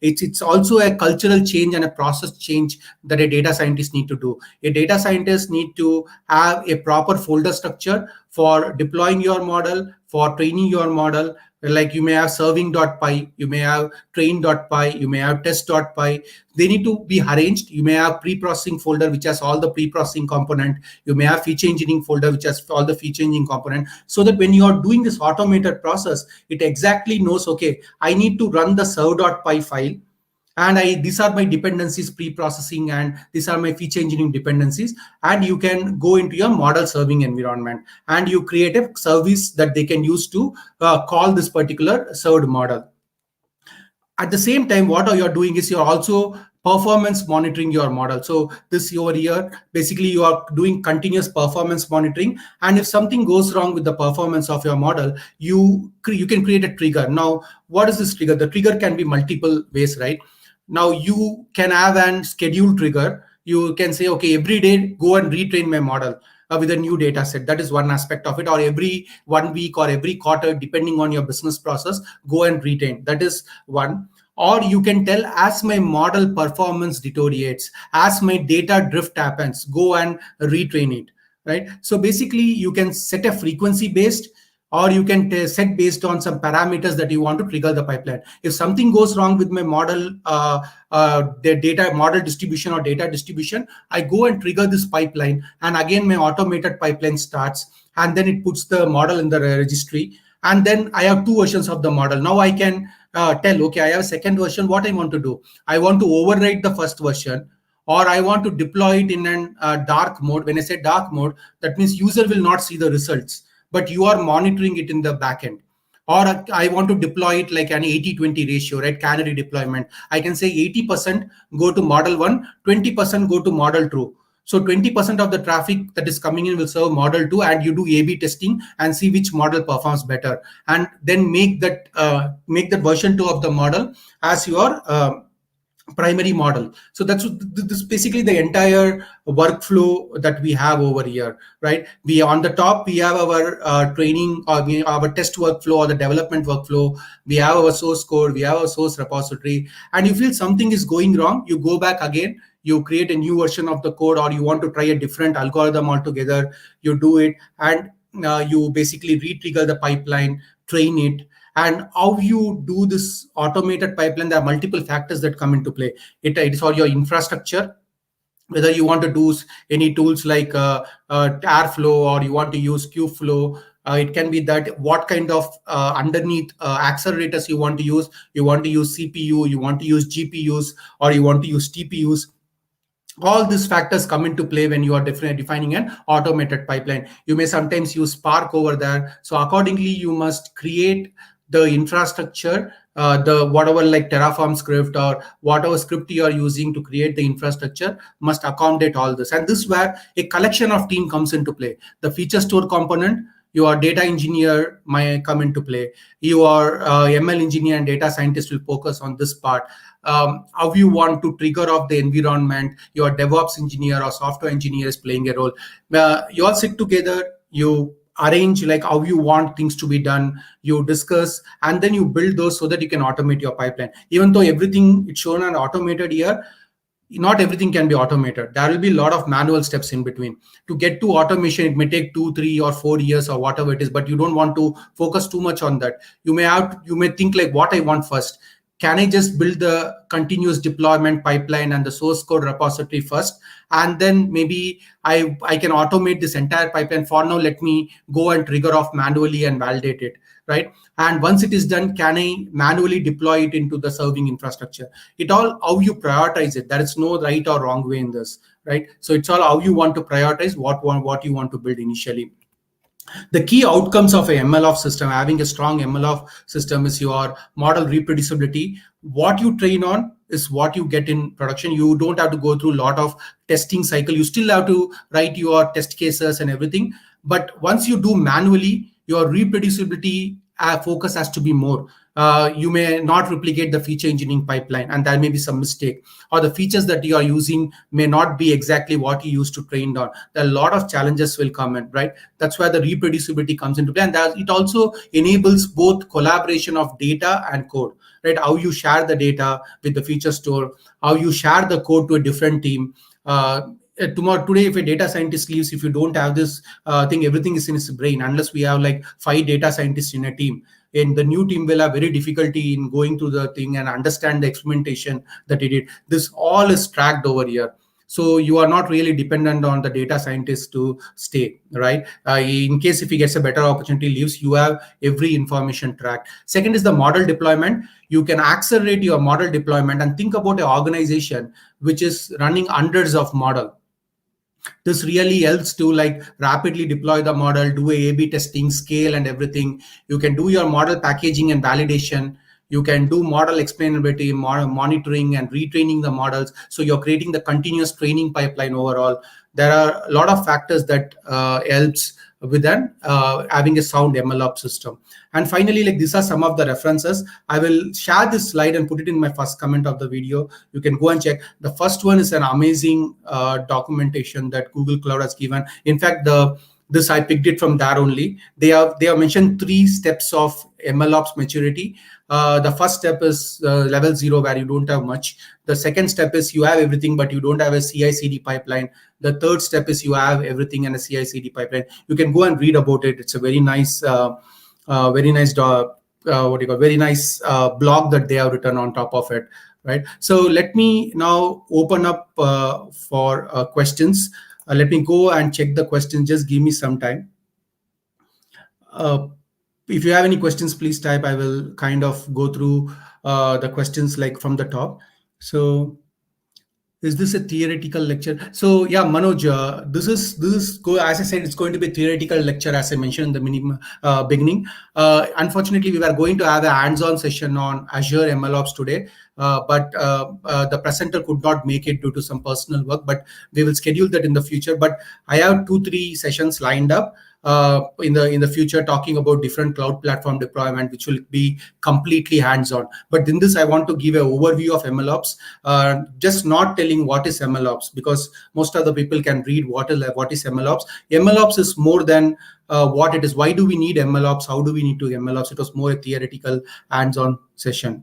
it's also a cultural change and a process change that a data scientist need to do. A data scientist need to have a proper folder structure for deploying your model, for training your model. Like you may have serving.py, you may have train.py, you may have test.py. They need to be arranged. You may have pre-processing folder, which has all the pre-processing component. You may have feature engineering folder, which has all the feature engineering component. So that when you are doing this automated process, it exactly knows, okay, I need to run the serve.py file. And these are my dependencies pre-processing, and these are my feature engineering dependencies. And you can go into your model serving environment and you create a service that they can use to call this particular served model. At the same time, what you're doing is you're also performance monitoring your model. So this over here, basically you are doing continuous performance monitoring. And if something goes wrong with the performance of your model, you can create a trigger. Now, what is this trigger? The trigger can be multiple ways, right? Now you can have an schedule trigger. You can say, okay, every day go and retrain my model. with a new data set. That is one aspect of it. Or every 1 week or every quarter, depending on your business process, go and retain. That is one. Or you can tell, as my model performance deteriorates, as my data drift happens, go and retrain it, right? So basically you can set a frequency based, or you can set based on some parameters that you want to trigger the pipeline. If something goes wrong with my model, the data model distribution or data distribution, I go and trigger this pipeline, and again my automated pipeline starts, and then it puts the model in the registry. And then I have two versions of the model. Now I can tell, okay, I have a second version. What I want to do, I want to overwrite the first version, or I want to deploy it in a dark mode. When I say dark mode, that means user will not see the results, but you are monitoring it in the backend. Or I want to deploy it like an 80-20 ratio, right? Canary deployment. I can say 80% go to model 1, 20% go to model 2. So 20% of the traffic that is coming in will serve model 2, and you do A/B testing and see which model performs better, and then make that version 2 of the model as your primary model. So that's this basically the entire workflow that we have over here, right? We on the top, we have our training, or our test workflow, or the development workflow. We have our source code, we have our source repository, and you feel something is going wrong, you go back again, you create a new version of the code, or you want to try a different algorithm altogether, you do it, and you basically re-trigger the pipeline, train it. And how you do this automated pipeline, there are multiple factors that come into play. It is all your infrastructure, whether you want to do any tools like Airflow, or you want to use Kubeflow. It can be that what kind of underneath accelerators you want to use. You want to use CPU, you want to use GPUs, or you want to use TPUs. All these factors come into play when you are defining an automated pipeline. You may sometimes use Spark over there. So accordingly, you must create the infrastructure, the whatever like Terraform script or whatever script you are using to create the infrastructure must accommodate all this. And this is where a collection of team comes into play. The feature store component, your data engineer might come into play. Your ML engineer and data scientist will focus on this part. How you want to trigger off the environment, your DevOps engineer or software engineer is playing a role. You all sit together, you arrange like how you want things to be done, you discuss, and then you build those so that you can automate your pipeline. Even though everything is shown and automated here, not everything can be automated. There will be a lot of manual steps in between. To get to automation, it may take 2, 3, or 4 years or whatever it is, but you don't want to focus too much on that. You may think like, what I want first. Can I just build the continuous deployment pipeline and the source code repository first, and then maybe I can automate this entire pipeline? For now, let me go and trigger off manually and validate it, right? And once it is done, can I manually deploy it into the serving infrastructure? It all how you prioritize it. There is no right or wrong way in this, right? So it's all how you want to prioritize what you want to build initially. The key outcomes of a MLOps system, having a strong MLOps system, is your model reproducibility. What you train on is what you get in production. You don't have to go through a lot of testing cycle. You still have to write your test cases and everything. But once you do manually, your reproducibility focus has to be more. You may not replicate the feature engineering pipeline, and there may be some mistake, or the features that you are using may not be exactly what you used to train on. There are a lot of challenges will come in, right? That's where the reproducibility comes into play, and it also enables both collaboration of data and code, right? How you share the data with the feature store, how you share the code to a different team. Today, if a data scientist leaves, if you don't have this thing, everything is in his brain. Unless we have like 5 data scientists in a team, and the new team will have very difficulty in going through the thing and understand the experimentation that it did. This all is tracked over here. So you are not really dependent on the data scientist to stay, right? In case if he gets a better opportunity, leaves, you have every information tracked. Second is the model deployment. You can accelerate your model deployment, and think about an organization which is running hundreds of models. This really helps to like rapidly deploy the model, do A/B testing, scale and everything. You can do your model packaging and validation. You can do model explainability, monitoring and retraining the models. So you're creating the continuous training pipeline overall. There are a lot of factors that helps with an having a sound MLOps system. And finally, like these are some of the references. I will share this slide and put it in my first comment of the video. You can go and check. The first one is an amazing documentation that Google Cloud has given. In fact, this I picked it from there only. They have mentioned 3 steps of MLOps maturity. The first step is level 0, where you don't have much. The second step is you have everything, but you don't have a CI/CD pipeline. The third step is you have everything and a CI/CD pipeline. You can go and read about it. It's a very nice, very nice blog that they have written on top of it, right? So let me now open up for questions. Let me go and check the questions. Just give me some time. If you have any questions, please type. I will kind of go through the questions like from the top. So, is this a theoretical lecture? So yeah, Manoj, this is as I said, it's going to be a theoretical lecture, as I mentioned in the beginning. Unfortunately, we were going to have a hands-on session on Azure MLOps today, but the presenter could not make it due to some personal work. But we will schedule that in the future. But I have 2-3 sessions lined up in the future, talking about different cloud platform deployment, which will be completely hands-on. But in this, I want to give an overview of MLOps, just not telling what is MLOps, because most of the people can read what is MLOps. MLOps is more than what it is. Why do we need MLOps? How do we need to MLOps? It was more a theoretical hands-on session.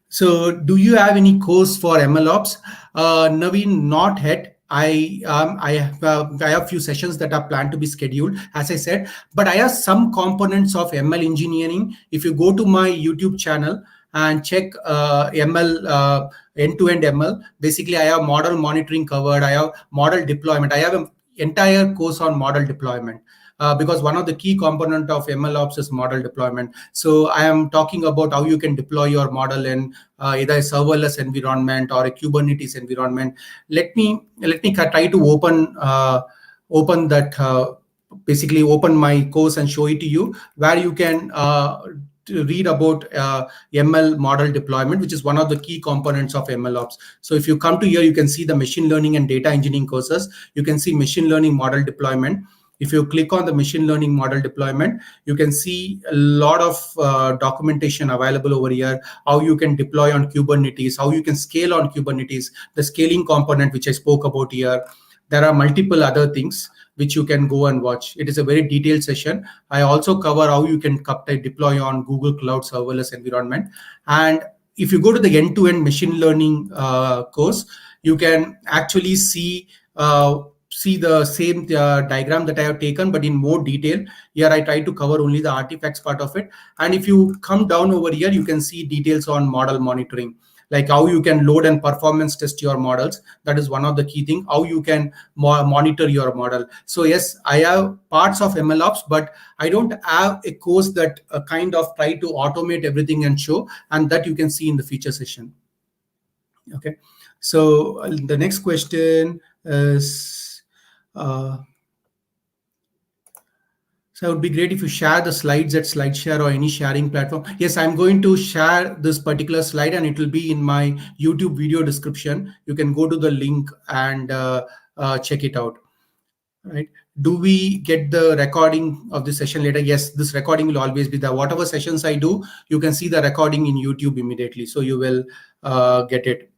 So do you have any course for MLOps? Naveen, not yet. I have few sessions that are planned to be scheduled, as I said, but I have some components of ML engineering. If you go to my YouTube channel and check ML, end-to-end ML, basically I have model monitoring covered. I have model deployment. I have an entire course on model deployment. Because one of the key component of MLOps is model deployment. So I am talking about how you can deploy your model in either a serverless environment or a Kubernetes environment. Let me try to open that, basically open my course and show it to you, where you can to read about ML model deployment, which is one of the key components of MLOps. So if you come to here, you can see the machine learning and data engineering courses. You can see machine learning model deployment. If you click on the machine learning model deployment, you can see a lot of documentation available over here, how you can deploy on Kubernetes, how you can scale on Kubernetes, the scaling component, which I spoke about here. There are multiple other things which you can go and watch. It is a very detailed session. I also cover how you can deploy on Google Cloud serverless environment. And if you go to the end-to-end machine learning course, you can actually see the same diagram that I have taken, but in more detail. Here I try to cover only the artifacts part of it. And if you come down over here, you can see details on model monitoring, like how you can load and performance test your models. That is one of the key things, how you can monitor your model. So yes, I have parts of MLOps, but I don't have a course that kind of try to automate everything and show, and that you can see in the feature session. Okay, so the next question is, so it would be great if you share the slides at SlideShare or any sharing platform. Yes, I'm going to share this particular slide, and it will be in my YouTube video description. You can go to the link and check it out. Right? Do we get the recording of the session later? Yes, this recording will always be there. Whatever sessions I do, you can see the recording in YouTube immediately. So you will get it.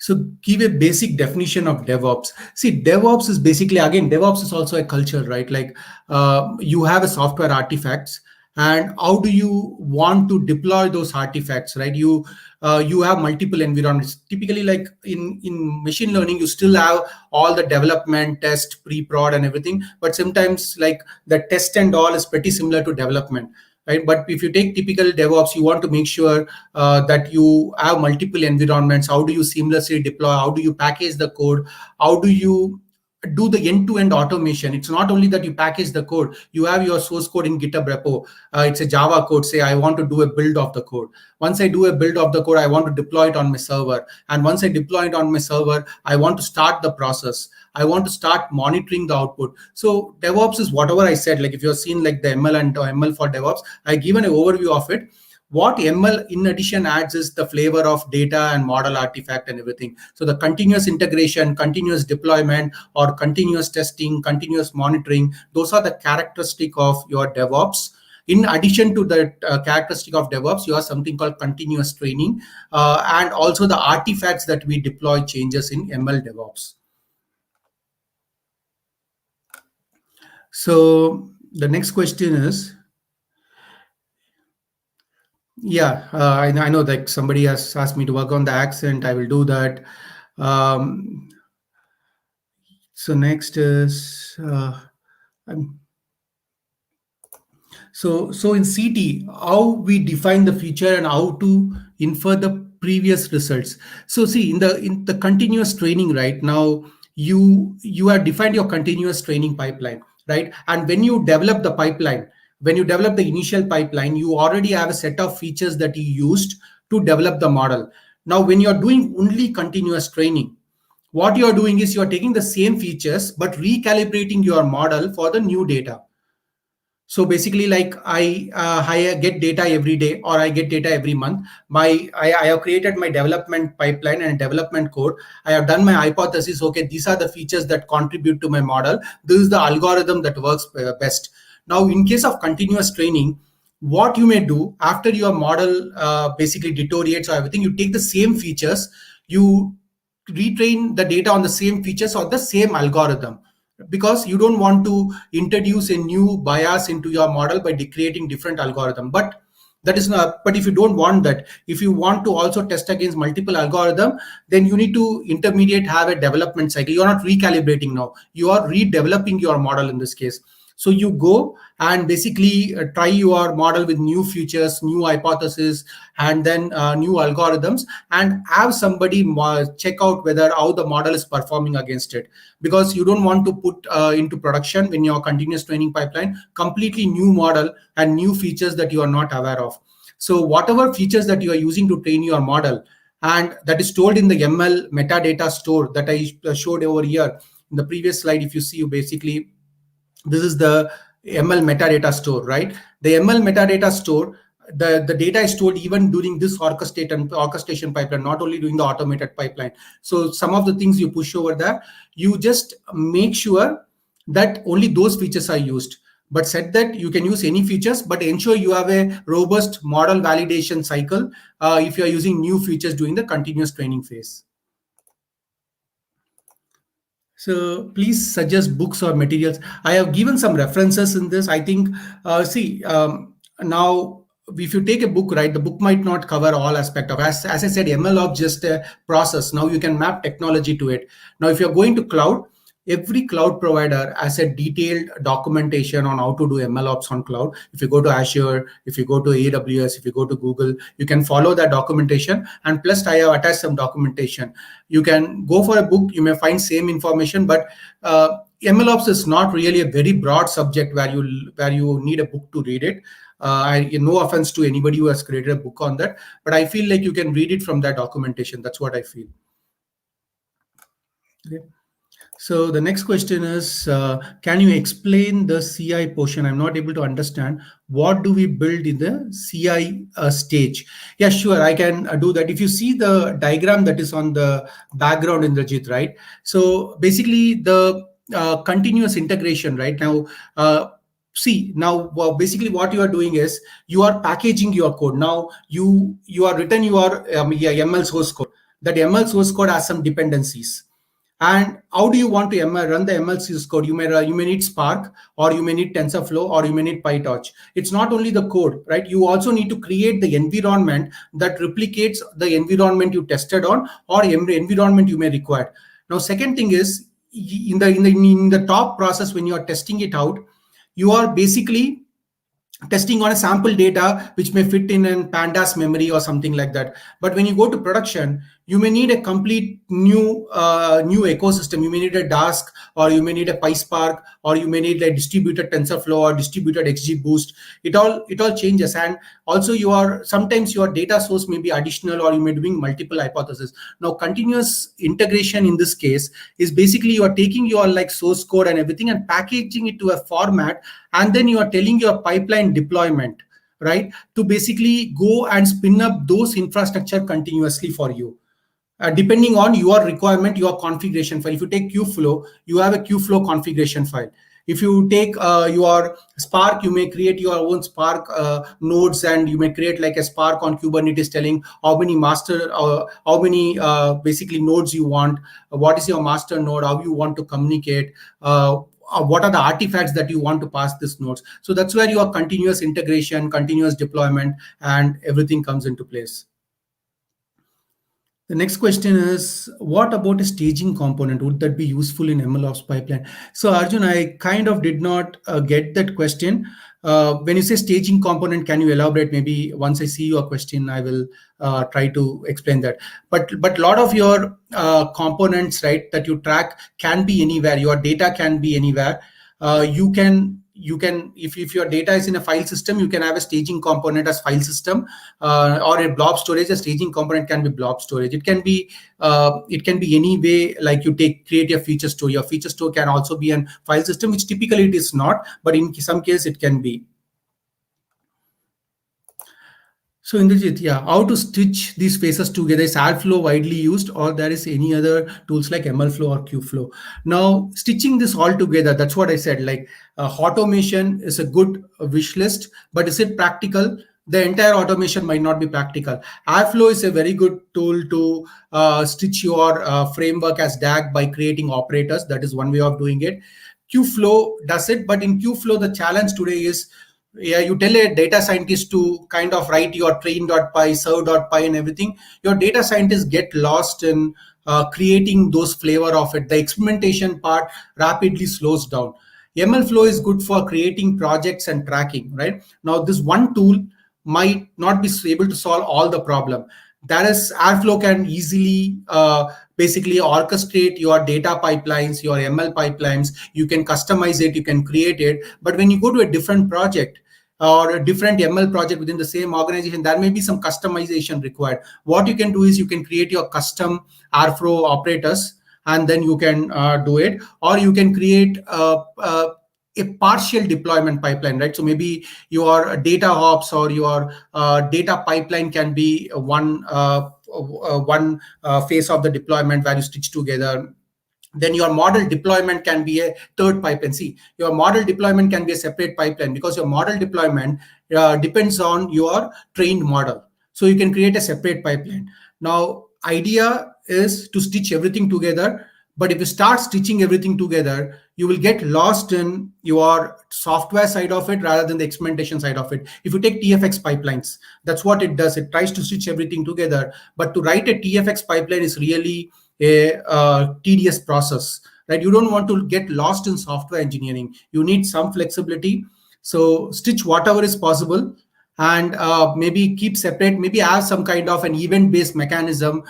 So give a basic definition of DevOps. See, DevOps is basically, again, DevOps is also a culture, right? Like you have a software artifacts, and how do you want to deploy those artifacts, right? You have multiple environments. Typically, like in machine learning, you still have all the development, test, pre-prod and everything. But sometimes like the test and all is pretty similar to development. Right? But if you take typical DevOps, you want to make sure that you have multiple environments. How do you seamlessly deploy? How do you package the code? How do you do the end-to-end automation? It's not only that you package the code. You have your source code in GitHub repo. It's a Java code. Say, I want to do a build of the code. Once I do a build of the code, I want to deploy it on my server. And once I deploy it on my server, I want to start the process. I want to start monitoring the output. So DevOps is whatever I said. Like if you're seeing like the ML and ML for DevOps, I given an overview of it. What ML in addition adds is the flavor of data and model artifact and everything. So the continuous integration, continuous deployment, or continuous testing, continuous monitoring, those are the characteristic of your DevOps. In addition to the characteristic of DevOps, you have something called continuous training, and also the artifacts that we deploy changes in ML DevOps. So the next question is, yeah, I know that somebody has asked me to work on the accent. I will do that. So next is, so in CT, how we define the feature and how to infer the previous results. So see, in the continuous training right now, you have defined your continuous training pipeline, right? And when you develop the pipeline, when you develop the initial pipeline, you already have a set of features that you used to develop the model. Now, when you're doing only continuous training, what you're doing is you're taking the same features but recalibrating your model for the new data. So basically, like I get data every day or I get data every month. I have created my development pipeline and development code. I have done my hypothesis. Okay, these are the features that contribute to my model. This is the algorithm that works best. Now, in case of continuous training, what you may do after your model basically deteriorates or everything, you take the same features, you retrain the data on the same features or the same algorithm, because you don't want to introduce a new bias into your model by creating different algorithm. But that is not, but if you don't want that, if you want to also test against multiple algorithm, then you need to intermediate have a development cycle. You're not recalibrating now, you are redeveloping your model in this case. So you go and basically try your model with new features, new hypothesis, and then new algorithms, and have somebody check out whether how the model is performing against it. Because you don't want to put into production when your continuous training pipeline completely new model and new features that you are not aware of. So whatever features that you are using to train your model, and that is stored in the ML metadata store that I showed over here in the previous slide. If you see, you basically, this is the ML metadata store, right? The ML metadata store, the data is stored even during this orchestration pipeline, not only during the automated pipeline. So some of the things you push over there, you just make sure that only those features are used. But said that you can use any features, but ensure you have a robust model validation cycle if you are using new features during the continuous training phase. So please suggest books or materials. I have given some references in this. I think, now if you take a book, right, the book might not cover all aspect of, as I said, MLOps just a process. Now you can map technology to it. Now, if you're going to cloud, every cloud provider has a detailed documentation on how to do MLOps on cloud. If you go to Azure, if you go to AWS, if you go to Google, you can follow that documentation. And plus, I have attached some documentation. You can go for a book, you may find same information, but MLOps is not really a very broad subject where you need a book to read it. No offense to anybody who has created a book on that, but I feel like you can read it from that documentation. That's what I feel. Okay. So the next question is, can you explain the CI portion? I'm not able to understand. What do we build in the CI stage? Yeah, sure, I can do that. If you see the diagram that is on the background, Indrajit, right? So basically the continuous integration right now, basically what you are doing is you are packaging your code. Now you are written your ML source code. That ML source code has some dependencies. And how do you want to run the ML source code? You may need Spark, or you may need TensorFlow, or you may need PyTorch. It's not only the code, right? You also need to create the environment that replicates the environment you tested on, or environment you may require. Now, second thing is, in the top process, when you are testing it out, you are basically testing on a sample data which may fit in an pandas memory or something like that. But when you go to production, you may need a complete new ecosystem. You may need a Dask, or you may need a PySpark, or you may need a distributed TensorFlow or distributed XGBoost. It all changes. And also sometimes your data source may be additional, or you may be doing multiple hypotheses. Now, continuous integration in this case is basically you are taking your source code and everything and packaging it to a format, and then you are telling your pipeline deployment. right, to basically go and spin up those infrastructure continuously for you, depending on your requirement, your configuration file. If you take Kubeflow, you have a Kubeflow configuration file. If you take your Spark, you may create your own Spark nodes, and you may create like a Spark on Kubernetes telling how many master, how many basically nodes you want, what is your master node, how you want to communicate, what are the artifacts that you want to pass this nodes. So that's where your continuous integration, continuous deployment, and everything comes into place. The next question is, what about a staging component? Would that be useful in MLOps pipeline? So Arjun, I kind of did not get that question. When you say staging component, can you elaborate? Maybe once I see your question, I will try to explain that. But a lot of your components, right, that you track can be anywhere. Your data can be anywhere. You can if your data is in a file system, you can have a staging component as file system, or a blob storage. A staging component can be blob storage. It can be any way, like you create a feature store. Your feature store can also be a file system, which typically it is not, but in some case it can be. So Indrajit, yeah, how to stitch these phases together? Is Airflow widely used, or there is any other tools like MLflow or Kubeflow? Now, stitching this all together, that's what I said, like automation is a good wish list, but is it practical? The entire automation might not be practical. Airflow is a very good tool to stitch your framework as DAG by creating operators. That is one way of doing it. Kubeflow does it, but in Kubeflow, the challenge today is, yeah, you tell a data scientist to kind of write your train.py, serve.py and everything. Your data scientists get lost in creating those flavor of it. The experimentation part rapidly slows down. MLflow is good for creating projects and tracking, right? Now, this one tool might not be able to solve all the problem. That is, Airflow can easily basically orchestrate your data pipelines, your ML pipelines. You can customize it, you can create it. But when you go to a different project or a different ML project within the same organization, there may be some customization required. What you can do is you can create your custom Airflow operators, and then you can do it, or you can create a partial deployment pipeline, right? So maybe your data ops or your data pipeline can be one phase of the deployment where you stitch together. Then your model deployment can be a third pipeline. See, your model deployment can be a separate pipeline, because your model deployment depends on your trained model. So you can create a separate pipeline. Now, idea is to stitch everything together. But if you start stitching everything together, you will get lost in your software side of it rather than the experimentation side of it. If you take TFX pipelines, that's what it does. It tries to stitch everything together. But to write a TFX pipeline is really a tedious process, right? You don't want to get lost in software engineering. You need some flexibility. So stitch whatever is possible, and maybe keep separate, maybe have some kind of an event-based mechanism.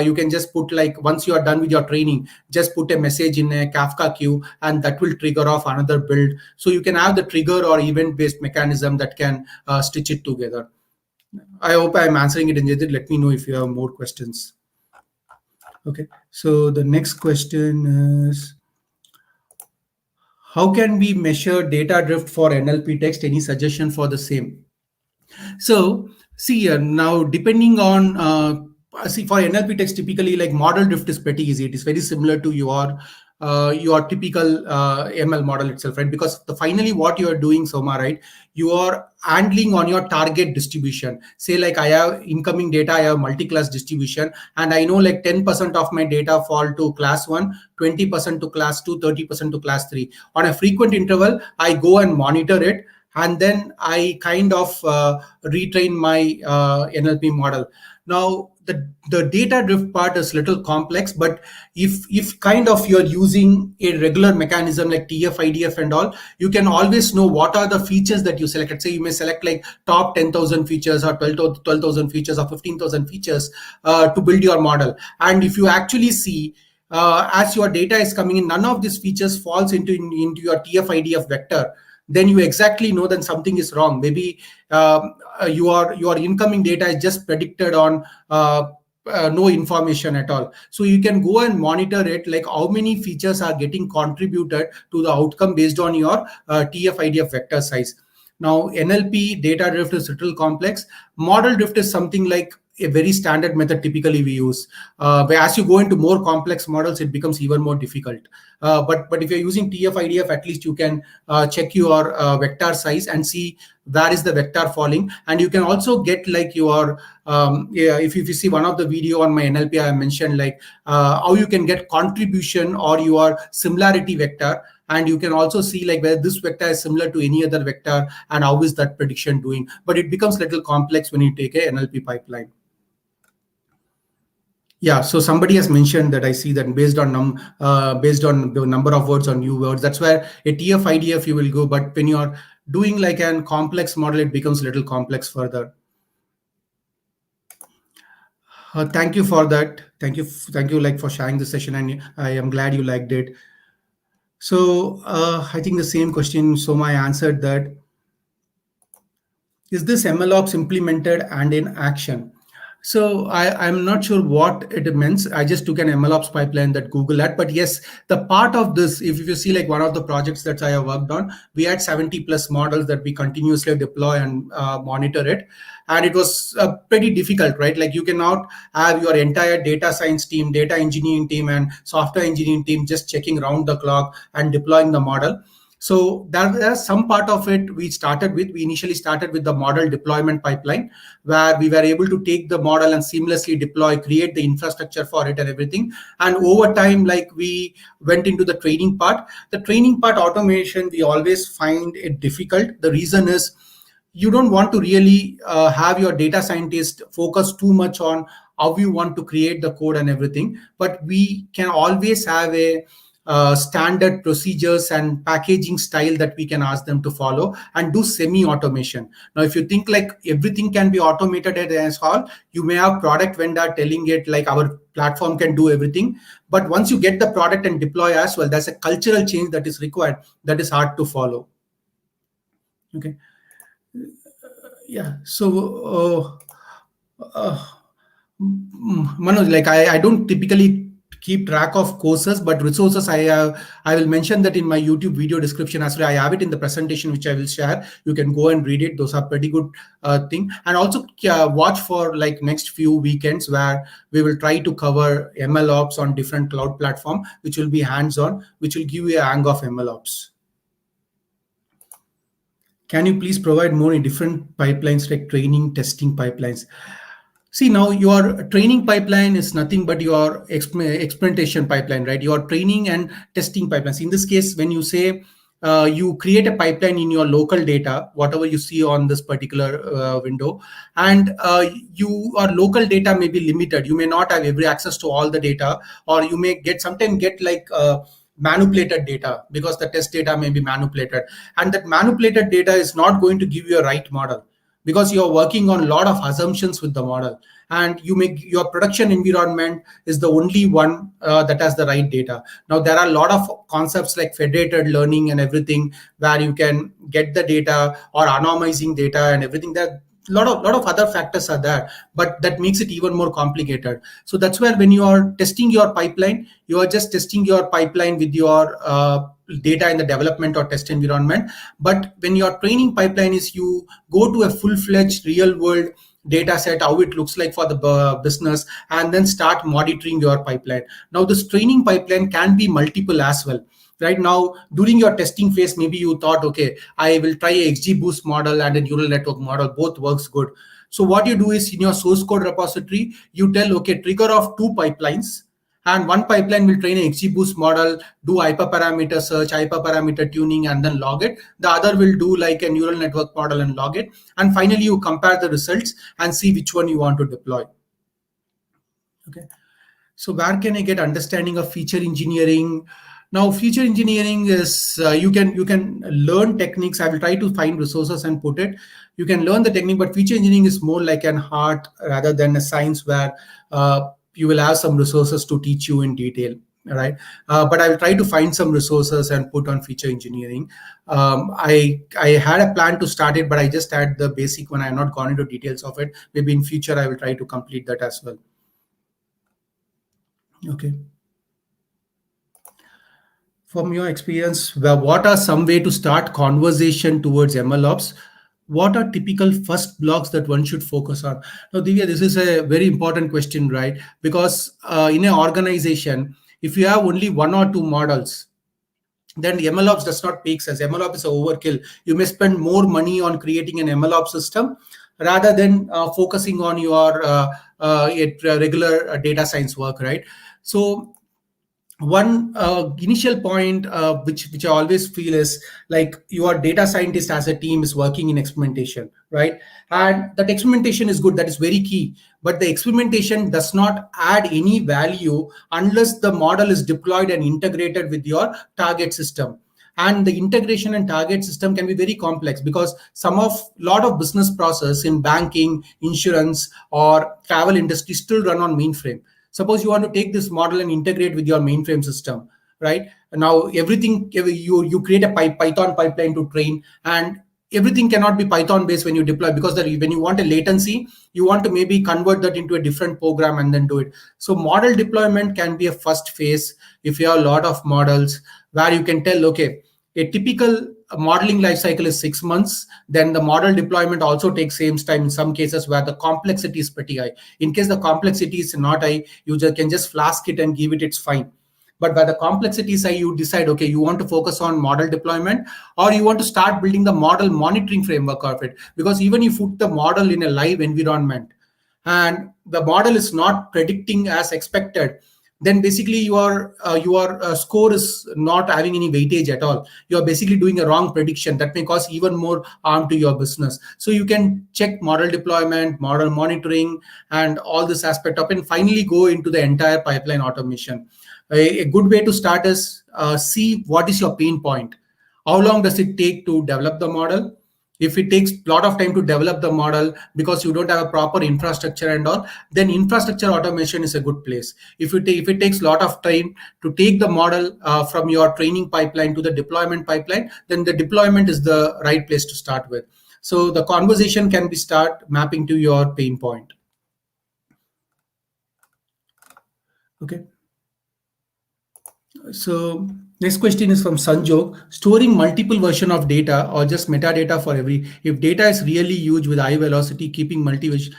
You can just put, like, once you are done with your training, just put a message in a Kafka queue, and that will trigger off another build. So you can have the trigger or event-based mechanism that can stitch it together. I hope I'm answering it, Indrajit. Let me know if you have more questions. Okay, so the next question is, how can we measure data drift for NLP text? Any suggestion for the same? So see, now depending on see, for NLP text, typically like model drift is pretty easy. It is very similar to your typical ML model itself, right? Because finally what you are doing, Soma, right? You are handling on your target distribution. Say like I have incoming data, I have multi-class distribution, and I know like 10% of my data fall to class 1, 20% to class 2, 30% to class 3. On a frequent interval, I go and monitor it, and then I kind of retrain my NLP model. Now, the data drift part is little complex, but if kind of you're using a regular mechanism like TF, IDF and all, you can always know what are the features that you select. Let's say you may select like top 10,000 features or 12,000 features or 15,000 features to build your model. And if you actually see, as your data is coming in, none of these features falls into your TF, IDF vector, then you exactly know that something is wrong. Maybe your incoming data is just predicted on no information at all. So you can go and monitor it, like how many features are getting contributed to the outcome based on your TF, IDF vector size. Now, NLP data drift is little complex. Model drift is something like a very standard method typically we use. But as you go into more complex models, it becomes even more difficult. But if you're using TF-IDF, at least you can check your vector size and see where is the vector falling. And you can also get like your yeah, if you see one of the video on my NLP, I mentioned like how you can get contribution or your similarity vector, and you can also see like whether this vector is similar to any other vector and how is that prediction doing. But it becomes a little complex when you take a NLP pipeline. Yeah, so somebody has mentioned that I see that based on the number of words or new words, that's where a TF-IDF you will go. But when you're doing like a complex model, it becomes a little complex further. Thank you for that. Thank you like for sharing the session, and I am glad you liked it. So I think the same question Soma answered that. Is this MLOps implemented and in action? So I'm not sure what it means. I just took an MLOps pipeline that Google had. But yes, the part of this, if you see like one of the projects that I have worked on, we had 70 plus models that we continuously deploy and monitor it. And it was pretty difficult, right? Like you cannot have your entire data science team, data engineering team, and software engineering team just checking round the clock and deploying the model. So there's some part of it we initially started with the model deployment pipeline, where we were able to take the model and seamlessly deploy, create the infrastructure for it and everything. And over time, like we went into the training part. The training part automation, we always find it difficult. The reason is you don't want to really have your data scientist focus too much on how you want to create the code and everything. But we can always have a standard procedures and packaging style that we can ask them to follow and do semi-automation. Now, if you think like everything can be automated as all, you may have product vendor telling it like our platform can do everything. But once you get the product and deploy as well, there's a cultural change that is required that is hard to follow. Okay. Yeah. So, Manoj, like I don't typically keep track of courses, but resources I will mention that in my YouTube video description as well. I have it in the presentation which I will share. You can go and read it. Those are pretty good thing. And also watch for like next few weekends where we will try to cover MLOps on different cloud platform, which will be hands-on, which will give you a hang of MLOps. Can you please provide more in different pipelines like training, testing pipelines? See, now your training pipeline is nothing but your experimentation pipeline, right? Your training and testing pipelines. In this case, when you say you create a pipeline in your local data, whatever you see on this particular window, and your local data may be limited. You may not have every access to all the data, or you may sometimes get like manipulated data because the test data may be manipulated, and that manipulated data is not going to give you a right model, because you're working on a lot of assumptions with the model, and you make your production environment is the only one that has the right data. Now there are a lot of concepts like federated learning and everything, where you can get the data or anonymizing data and everything. That lot of other factors are there, but that makes it even more complicated. So that's where when you are testing your pipeline, you are just testing your pipeline with your data in the development or test environment. But when your training pipeline is, you go to a full-fledged real world data set, how it looks like for the business, and then start monitoring your pipeline. Now this training pipeline can be multiple as well. Right now, during your testing phase, maybe you thought, okay, I will try a XGBoost model and a neural network model, both works good. So what you do is in your source code repository, you tell, okay, trigger off 2 pipelines, and one pipeline will train a XGBoost model, do hyperparameter search, hyperparameter tuning, and then log it. The other will do like a neural network model and log it. And finally, you compare the results and see which one you want to deploy. Okay. So where can I get understanding of feature engineering? Now, feature engineering is you can learn techniques. I will try to find resources and put it. You can learn the technique, but feature engineering is more like an art rather than a science, where you will have some resources to teach you in detail. Right, but I will try to find some resources and put on feature engineering. I had a plan to start it, but I just had the basic one. I have not gone into details of it. Maybe in future I will try to complete that as well. Okay. From your experience, what are some way to start conversation towards MLOps? what are typical first blocks that one should focus on? Now, Divya, this is a very important question, right? Because in an organization, if you have only one or two models, then the MLOps does not make sense. MLOps is a overkill. You may spend more money on creating an MLOps system rather than focusing on your regular data science work, right? So one initial point which I always feel is like your data scientist as a team is working in experimentation, right? And that experimentation is good, that is very key, but the experimentation does not add any value unless the model is deployed and integrated with your target system. And the integration and target system can be very complex because some of lot of business process in banking, insurance, or travel industry still run on mainframe. Suppose you want to take this model and integrate with your mainframe system, right? Now everything, you create a Python pipeline to train, and everything cannot be Python based when you deploy, because when you want a latency, you want to maybe convert that into a different program and then do it. So model deployment can be a first phase if you have a lot of models, where you can tell, okay, a typical modeling lifecycle is 6 months. Then the model deployment also takes same time in some cases where the complexity is pretty high. In case the complexity is not high, you can just flask it and give it, it's fine. But where the complexity is high, you decide, okay, you want to focus on model deployment, or you want to start building the model monitoring framework of it. Because even if you put the model in a live environment and the model is not predicting as expected, then basically your score is not having any weightage at all. You are basically doing a wrong prediction that may cause even more harm to your business. So you can check model deployment, model monitoring, and all this aspect up, and finally go into the entire pipeline automation. A good way to start is see what is your pain point. How long does it take to develop the model? If it takes a lot of time to develop the model because you don't have a proper infrastructure and all, then infrastructure automation is a good place. If it takes a lot of time to take the model from your training pipeline to the deployment pipeline, then the deployment is the right place to start with. So the conversation can be start mapping to your pain point. Okay. So next question is from Sanjog. Storing multiple version of data or just metadata for every, if data is really huge with high velocity, keeping multi-version.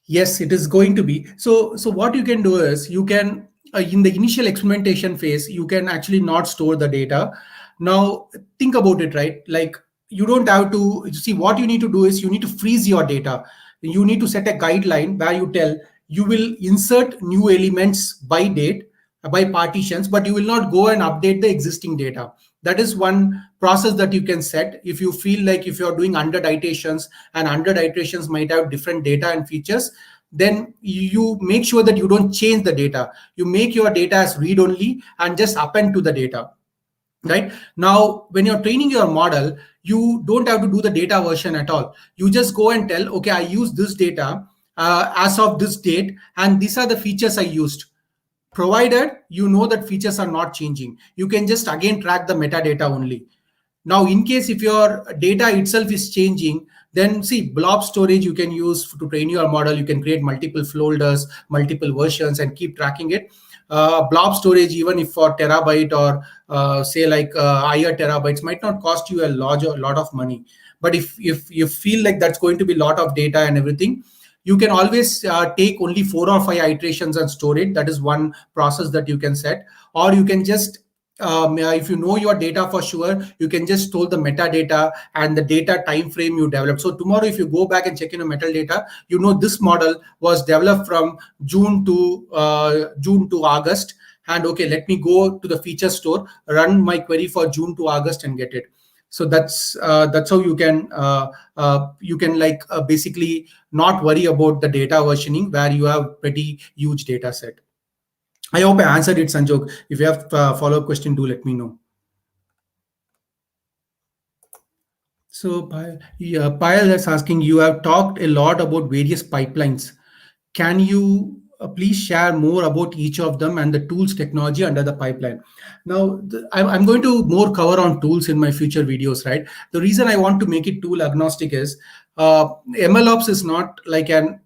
Yes, it is going to be. So what you can do is you can, in the initial experimentation phase, you can actually not store the data. Now think about it, right? Like you don't have to see, what you need to do is you need to freeze your data. You need to set a guideline where you tell you will insert new elements by date, by partitions, but you will not go and update the existing data. That is one process that you can set. If you feel like if you're doing 100 iterations and 100 iterations might have different data and features, then you make sure that you don't change the data. You make your data as read only and just append to the data. Right now, when you're training your model, you don't have to do the data version at all. You just go and tell, okay, I use this data as of this date, and these are the features I used. Provided you know that features are not changing, you can just again track the metadata only. Now, in case if your data itself is changing, then see, blob storage you can use to train your model. You can create multiple folders, multiple versions, and keep tracking it. Blob storage, even if for terabyte or say like higher terabytes, might not cost you a lot of money. But if you feel like that's going to be a lot of data and everything, you can always take only 4 or 5 iterations and store it. That is one process that you can set. Or you can just if you know your data for sure, you can just store the metadata and the data time frame you develop. So tomorrow, if you go back and check in your metadata, you know this model was developed from June to August. And okay, let me go to the feature store, run my query for June to August, and get it. So that's how you can basically not worry about the data versioning where you have pretty huge data set. I hope I answered it, Sanjog. If you have a follow-up question, do let me know. So Payal is asking, you have talked a lot about various pipelines. Can you please share more about each of them and the tools technology under the pipeline? Now, I'm going to more cover on tools in my future videos, right? The reason I want to make it tool agnostic is MLOps is not like an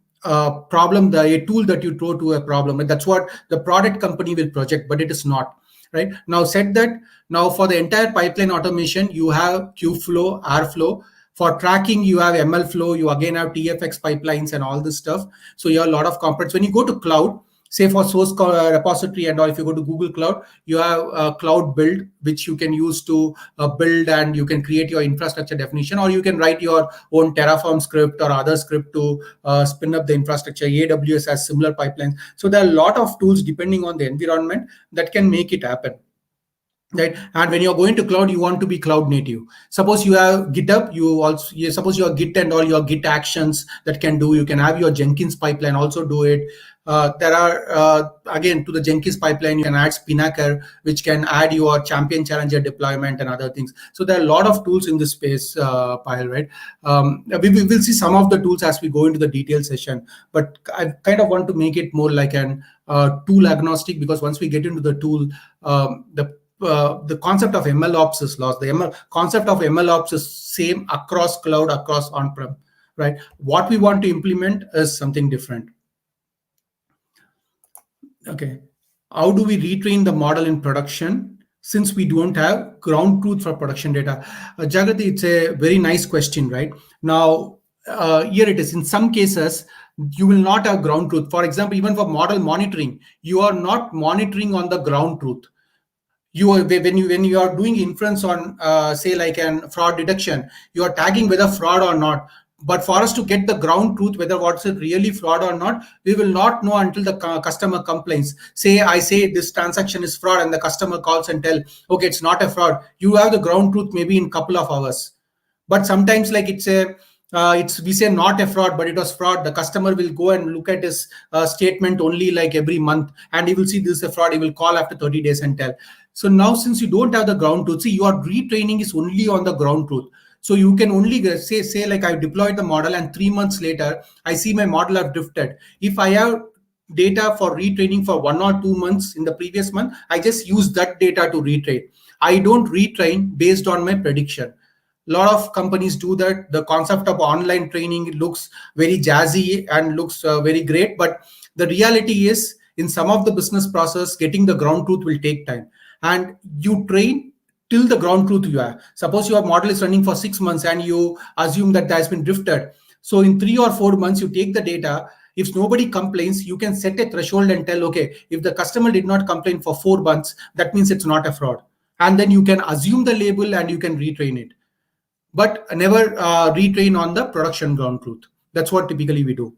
problem, a tool that you throw to a problem. And that's what the product company will project, but it is not. Right now, said that, now for the entire pipeline automation, you have Kubeflow, Airflow. For tracking, you have ML flow, you again have TFX pipelines and all this stuff. So you have a lot of components. When you go to cloud, say for source repository and all, if you go to Google Cloud, you have a cloud build, which you can use to build, and you can create your infrastructure definition, or you can write your own Terraform script or other script to spin up the infrastructure. AWS has similar pipelines. So there are a lot of tools depending on the environment that can make it happen. Right. And when you're going to cloud, you want to be cloud native. Suppose you have GitHub, suppose you have Git and all your Git actions that can do, you can have your Jenkins pipeline also do it. There are, again, to the Jenkins pipeline, you can add Spinnaker, which can add your champion challenger deployment and other things. So there are a lot of tools in this space, Payal, right? We will see some of the tools as we go into the detailed session, but I kind of want to make it more like an tool agnostic, because once we get into the tool, the concept of MLOps is lost. The concept of MLOps is same across cloud, across on-prem, right? What we want to implement is something different. Okay, how do we retrain the model in production since we don't have ground truth for production data? Jagati, it's a very nice question, right? Now, here it is. In some cases, you will not have ground truth. For example, even for model monitoring, you are not monitoring on the ground truth. When you are doing inference on say like an fraud detection, you are tagging whether fraud or not. But for us to get the ground truth, whether what's it really fraud or not, we will not know until the customer complains. Say I say this transaction is fraud, and the customer calls and tell, okay, it's not a fraud. You have the ground truth maybe in a couple of hours. But sometimes like we say not a fraud, but it was fraud. The customer will go and look at his statement only like every month, and he will see this is a fraud. He will call after 30 days and tell. So now, since you don't have the ground truth, see, your retraining is only on the ground truth. So you can only say like I deployed the model, and 3 months later, I see my model have drifted. If I have data for retraining for 1 or 2 months in the previous month, I just use that data to retrain. I don't retrain based on my prediction. A lot of companies do that. The concept of online training looks very jazzy and looks very great, but the reality is, in some of the business process, getting the ground truth will take time. And you train till the ground truth you have. Suppose your model is running for 6 months and you assume that has been drifted. So in 3 or 4 months, you take the data. If nobody complains, you can set a threshold and tell, okay, if the customer did not complain for 4 months, that means it's not a fraud. And then you can assume the label and you can retrain it. But never retrain on the production ground truth. That's what typically we do.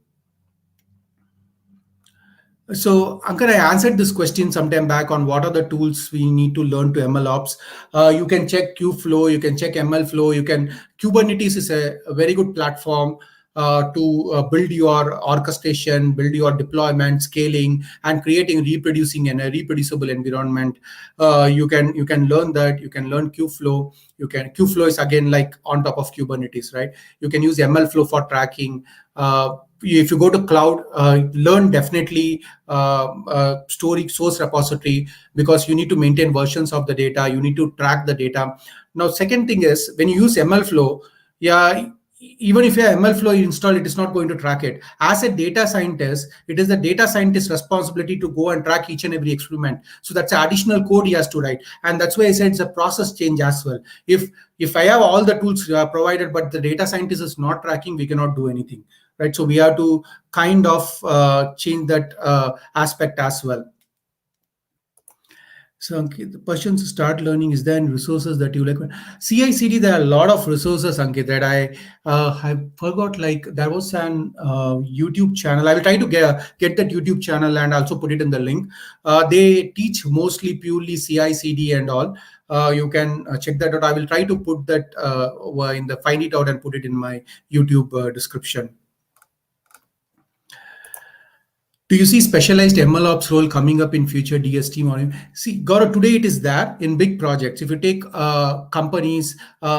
So, Ankar, I answered this question sometime back on what are the tools we need to learn to MLOps. You can check Kubeflow, you can check MLflow, Kubernetes is a very good platform to build your orchestration, build your deployment, scaling, and creating reproducing and a reproducible environment. You can learn that. You can learn Kubeflow. Kubeflow is again like on top of Kubernetes, right? You can use MLflow for tracking. If you go to cloud, learn definitely source repository, because you need to maintain versions of the data. You need to track the data. Now, second thing is, when you use MLflow, even if you have MLflow installed, it is not going to track it. As a data scientist, it is the data scientist's responsibility to go and track each and every experiment. So that's an additional code he has to write. And that's why I said it's a process change as well. If I have all the tools provided, but the data scientist is not tracking, we cannot do anything. Right, so we have to kind of change that aspect as well. So Ankit, the questions to start learning, is there any resources that you like? CI/CD, there are a lot of resources, Ankit, that I forgot. Like there was an YouTube channel. I will try to get that YouTube channel and also put it in the link. They teach mostly purely CI/CD and all. You can check that out. I will try to put that find it out and put it in my YouTube description. Do you see specialized MLOps role coming up in future DST model? See, Gaurav, today it is there in big projects. If you take companies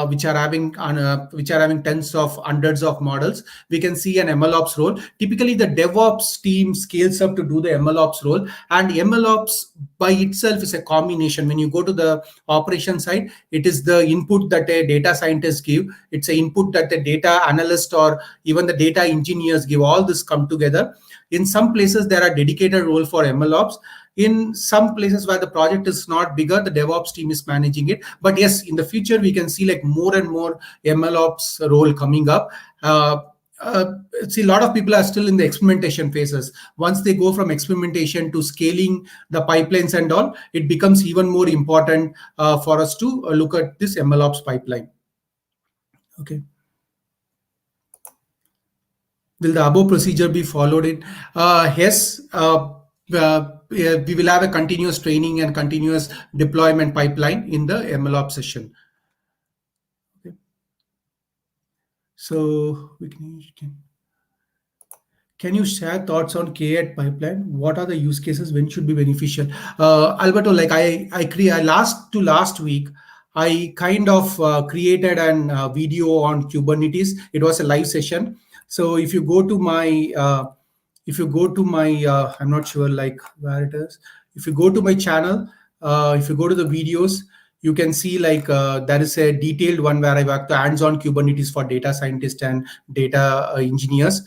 which are having tens of hundreds of models, we can see an MLOps role. Typically, the DevOps team scales up to do the MLOps role, and MLOps by itself is a combination. When you go to the operation side, it is the input that a data scientist give. It's an input that the data analyst or even the data engineers give. All this come together. In some places, there are dedicated role for MLOps. In some places where the project is not bigger, the DevOps team is managing it. But yes, in the future, we can see like more and more MLOps role coming up. See, a lot of people are still in the experimentation phases. Once they go from experimentation to scaling the pipelines and all, it becomes even more important for us to look at this MLOps pipeline. Okay. Will the above procedure be followed in? Yes. We will have a continuous training and continuous deployment pipeline in the MLOps session. Okay. So we can you share thoughts on K8 pipeline? What are the use cases? When should be beneficial? Alberto, like last week, I kind of created an video on Kubernetes. It was a live session. So if you go to my I'm not sure like where it is. If you go to my channel, if you go to the videos, you can see like there is a detailed one where I worked the hands-on Kubernetes for data scientists and data engineers.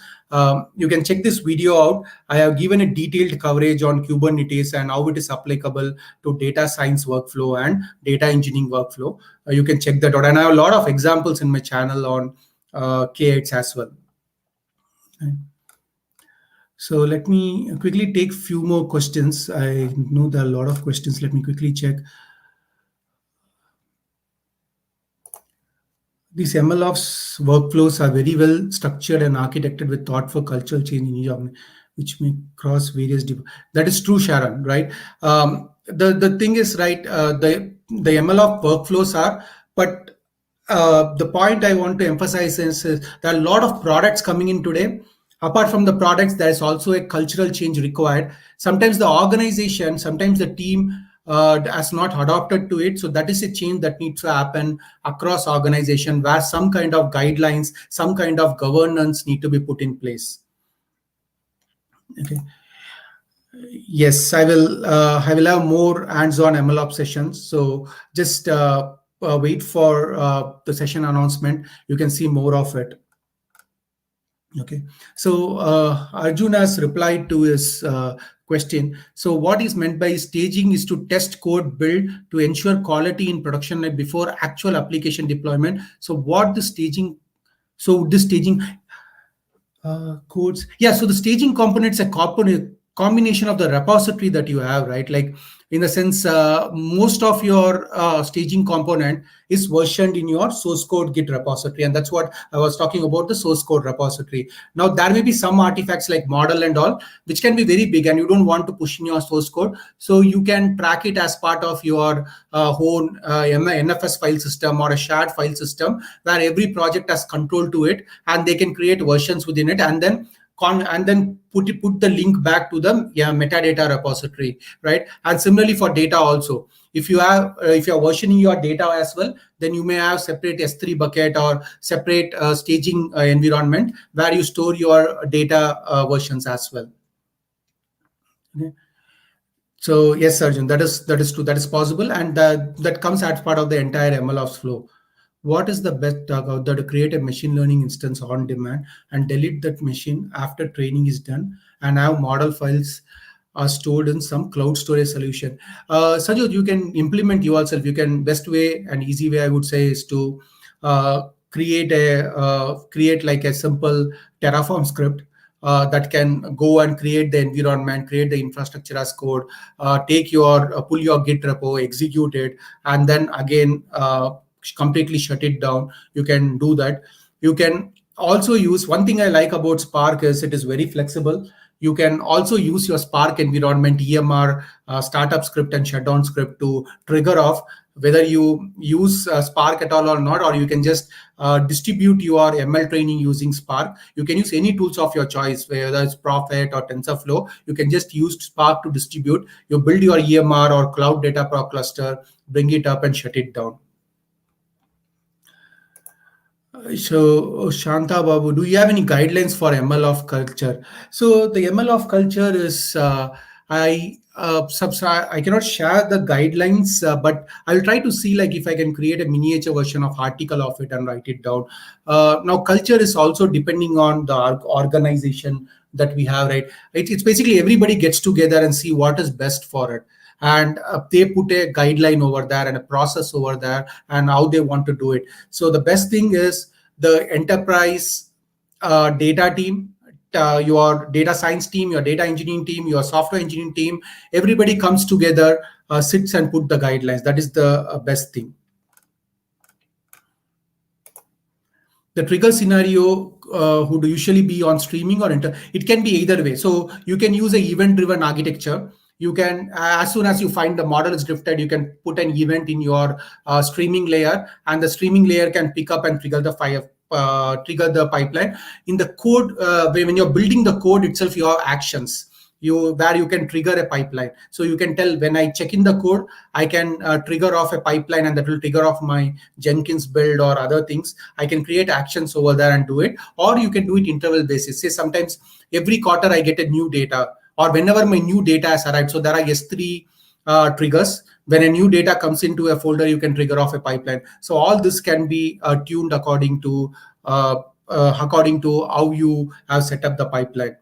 You can check this video out. I have given a detailed coverage on Kubernetes and how it is applicable to data science workflow and data engineering workflow. You can check that out. And I have a lot of examples in my channel on K8s as well. Okay. So let me quickly take a few more questions. I know there are a lot of questions. Let me quickly check. These MLOps workflows are very well structured and architected with thought for cultural change in each organization, which may cross various. That is true, Sharon. Right. The thing is right. The MLOps workflows are, but the point I want to emphasize is there are a lot of products coming in today. Apart from the products, there is also a cultural change required. Sometimes the organization, sometimes the team has not adopted to it. So that is a change that needs to happen across organization where some kind of guidelines, some kind of governance need to be put in place. Okay. Yes, I will have more hands-on MLOps sessions. So just wait for the session announcement. You can see more of it. Okay, so Arjun has replied to his question. So what is meant by staging is to test code build to ensure quality in production like before actual application deployment. So what the staging, so this staging codes, yeah, so the staging components a combination of the repository that you have, right? Like in the sense, most of your staging component is versioned in your source code Git repository. And that's what I was talking about, the source code repository. Now, there may be some artifacts like model and all, which can be very big and you don't want to push in your source code. So you can track it as part of your own NFS file system or a shared file system where every project has control to it and they can create versions within it and then put the link back to the metadata repository, right? And similarly for data also, if you are versioning your data as well, then you may have separate S3 bucket or separate staging environment where you store your data versions as well. Okay. So yes, Arjun, that is true. That is possible, and that comes as part of the entire MLOps flow. What is the best to create a machine learning instance on demand and delete that machine after training is done and have model files are stored in some cloud storage solution? Sajid, you can implement yourself. You can, best way and easy way I would say is to create like a simple Terraform script that can go and create the environment, create the infrastructure as code, pull your Git repo, execute it, and then again completely shut it down. You can do that. You can also use, one thing I like about Spark is it is very flexible. You can also use your Spark environment, EMR, startup script and shutdown script to trigger off whether you use Spark at all or not, or you can just distribute your ML training using Spark. You can use any tools of your choice, whether it's Prophet or TensorFlow. You can just use Spark to distribute. You build your EMR or cloud data pro cluster, bring it up and shut it down. So, Shanta Babu, do you have any guidelines for MLOps culture? So, the MLOps culture is I cannot share the guidelines, but I'll try to see like if I can create a miniature version of article of it and write it down. Now, culture is also depending on the organization that we have, right? It's basically everybody gets together and see what is best for it. And they put a guideline over there and a process over there and how they want to do it. So the best thing is the enterprise data team, your data science team, your data engineering team, your software engineering team, everybody comes together, sits and put the guidelines. That is the best thing. The trigger scenario would usually be on streaming or it can be either way. So you can use a event driven architecture. You can, as soon as you find the model is drifted, you can put an event in your streaming layer, and the streaming layer can pick up and trigger the trigger the pipeline. In the code, when you're building the code itself, you have actions where you can trigger a pipeline. So you can tell when I check in the code, I can trigger off a pipeline, and that will trigger off my Jenkins build or other things. I can create actions over there and do it, or you can do it interval basis. Say sometimes every quarter I get a new data, or whenever my new data has arrived. So there are S3 triggers. When a new data comes into a folder, you can trigger off a pipeline. So all this can be tuned according to how you have set up the pipeline.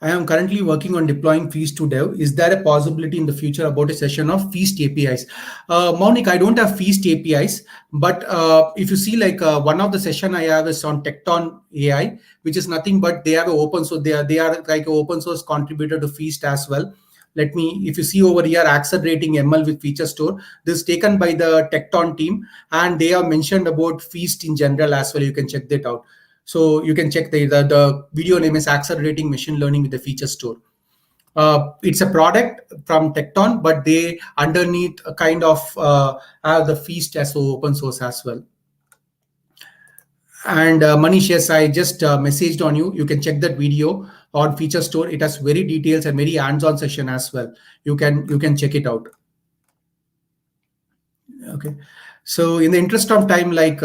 I am currently working on deploying Feast to Dev. Is there a possibility in the future about a session of Feast APIs? Maunik, I don't have Feast APIs, but if you see like one of the session I have is on Tecton AI, which is nothing but they have an open source. They are like an open source contributor to Feast as well. If you see over here, accelerating ML with feature store, this is taken by the Tecton team, and they have mentioned about Feast in general as well. You can check that out. So you can check the video name is Accelerating Machine Learning with the Feature Store. It's a product from Tecton, but they underneath kind of have the Feast as open source as well. And Manish, yes, I just messaged on you. You can check that video on Feature Store. It has very details and very hands-on session as well. You can check it out. Okay. So in the interest of time, like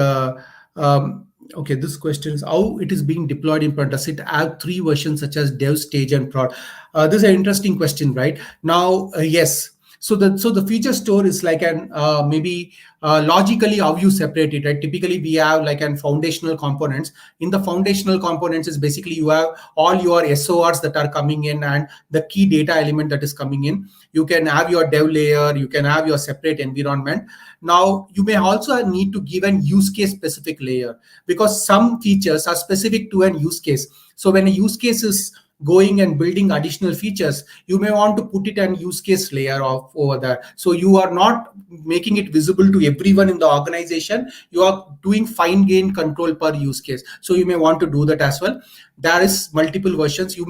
okay, this question is how it is being deployed in prod. Does it have 3 versions such as dev, stage, and prod? This is an interesting question, right? Now, yes. So the feature store is like an maybe logically how you separate it, right? Typically, we have like an foundational components. In the foundational components is basically you have all your SORs that are coming in and the key data element that is coming in. You can have your dev layer, you can have your separate environment. Now, you may also need to give an use case specific layer because some features are specific to an use case. So when a use case is going and building additional features, you may want to put it an use case layer of over there. So you are not making it visible to everyone in the organization. You are doing fine grain control per use case. So you may want to do that as well. There is multiple versions. You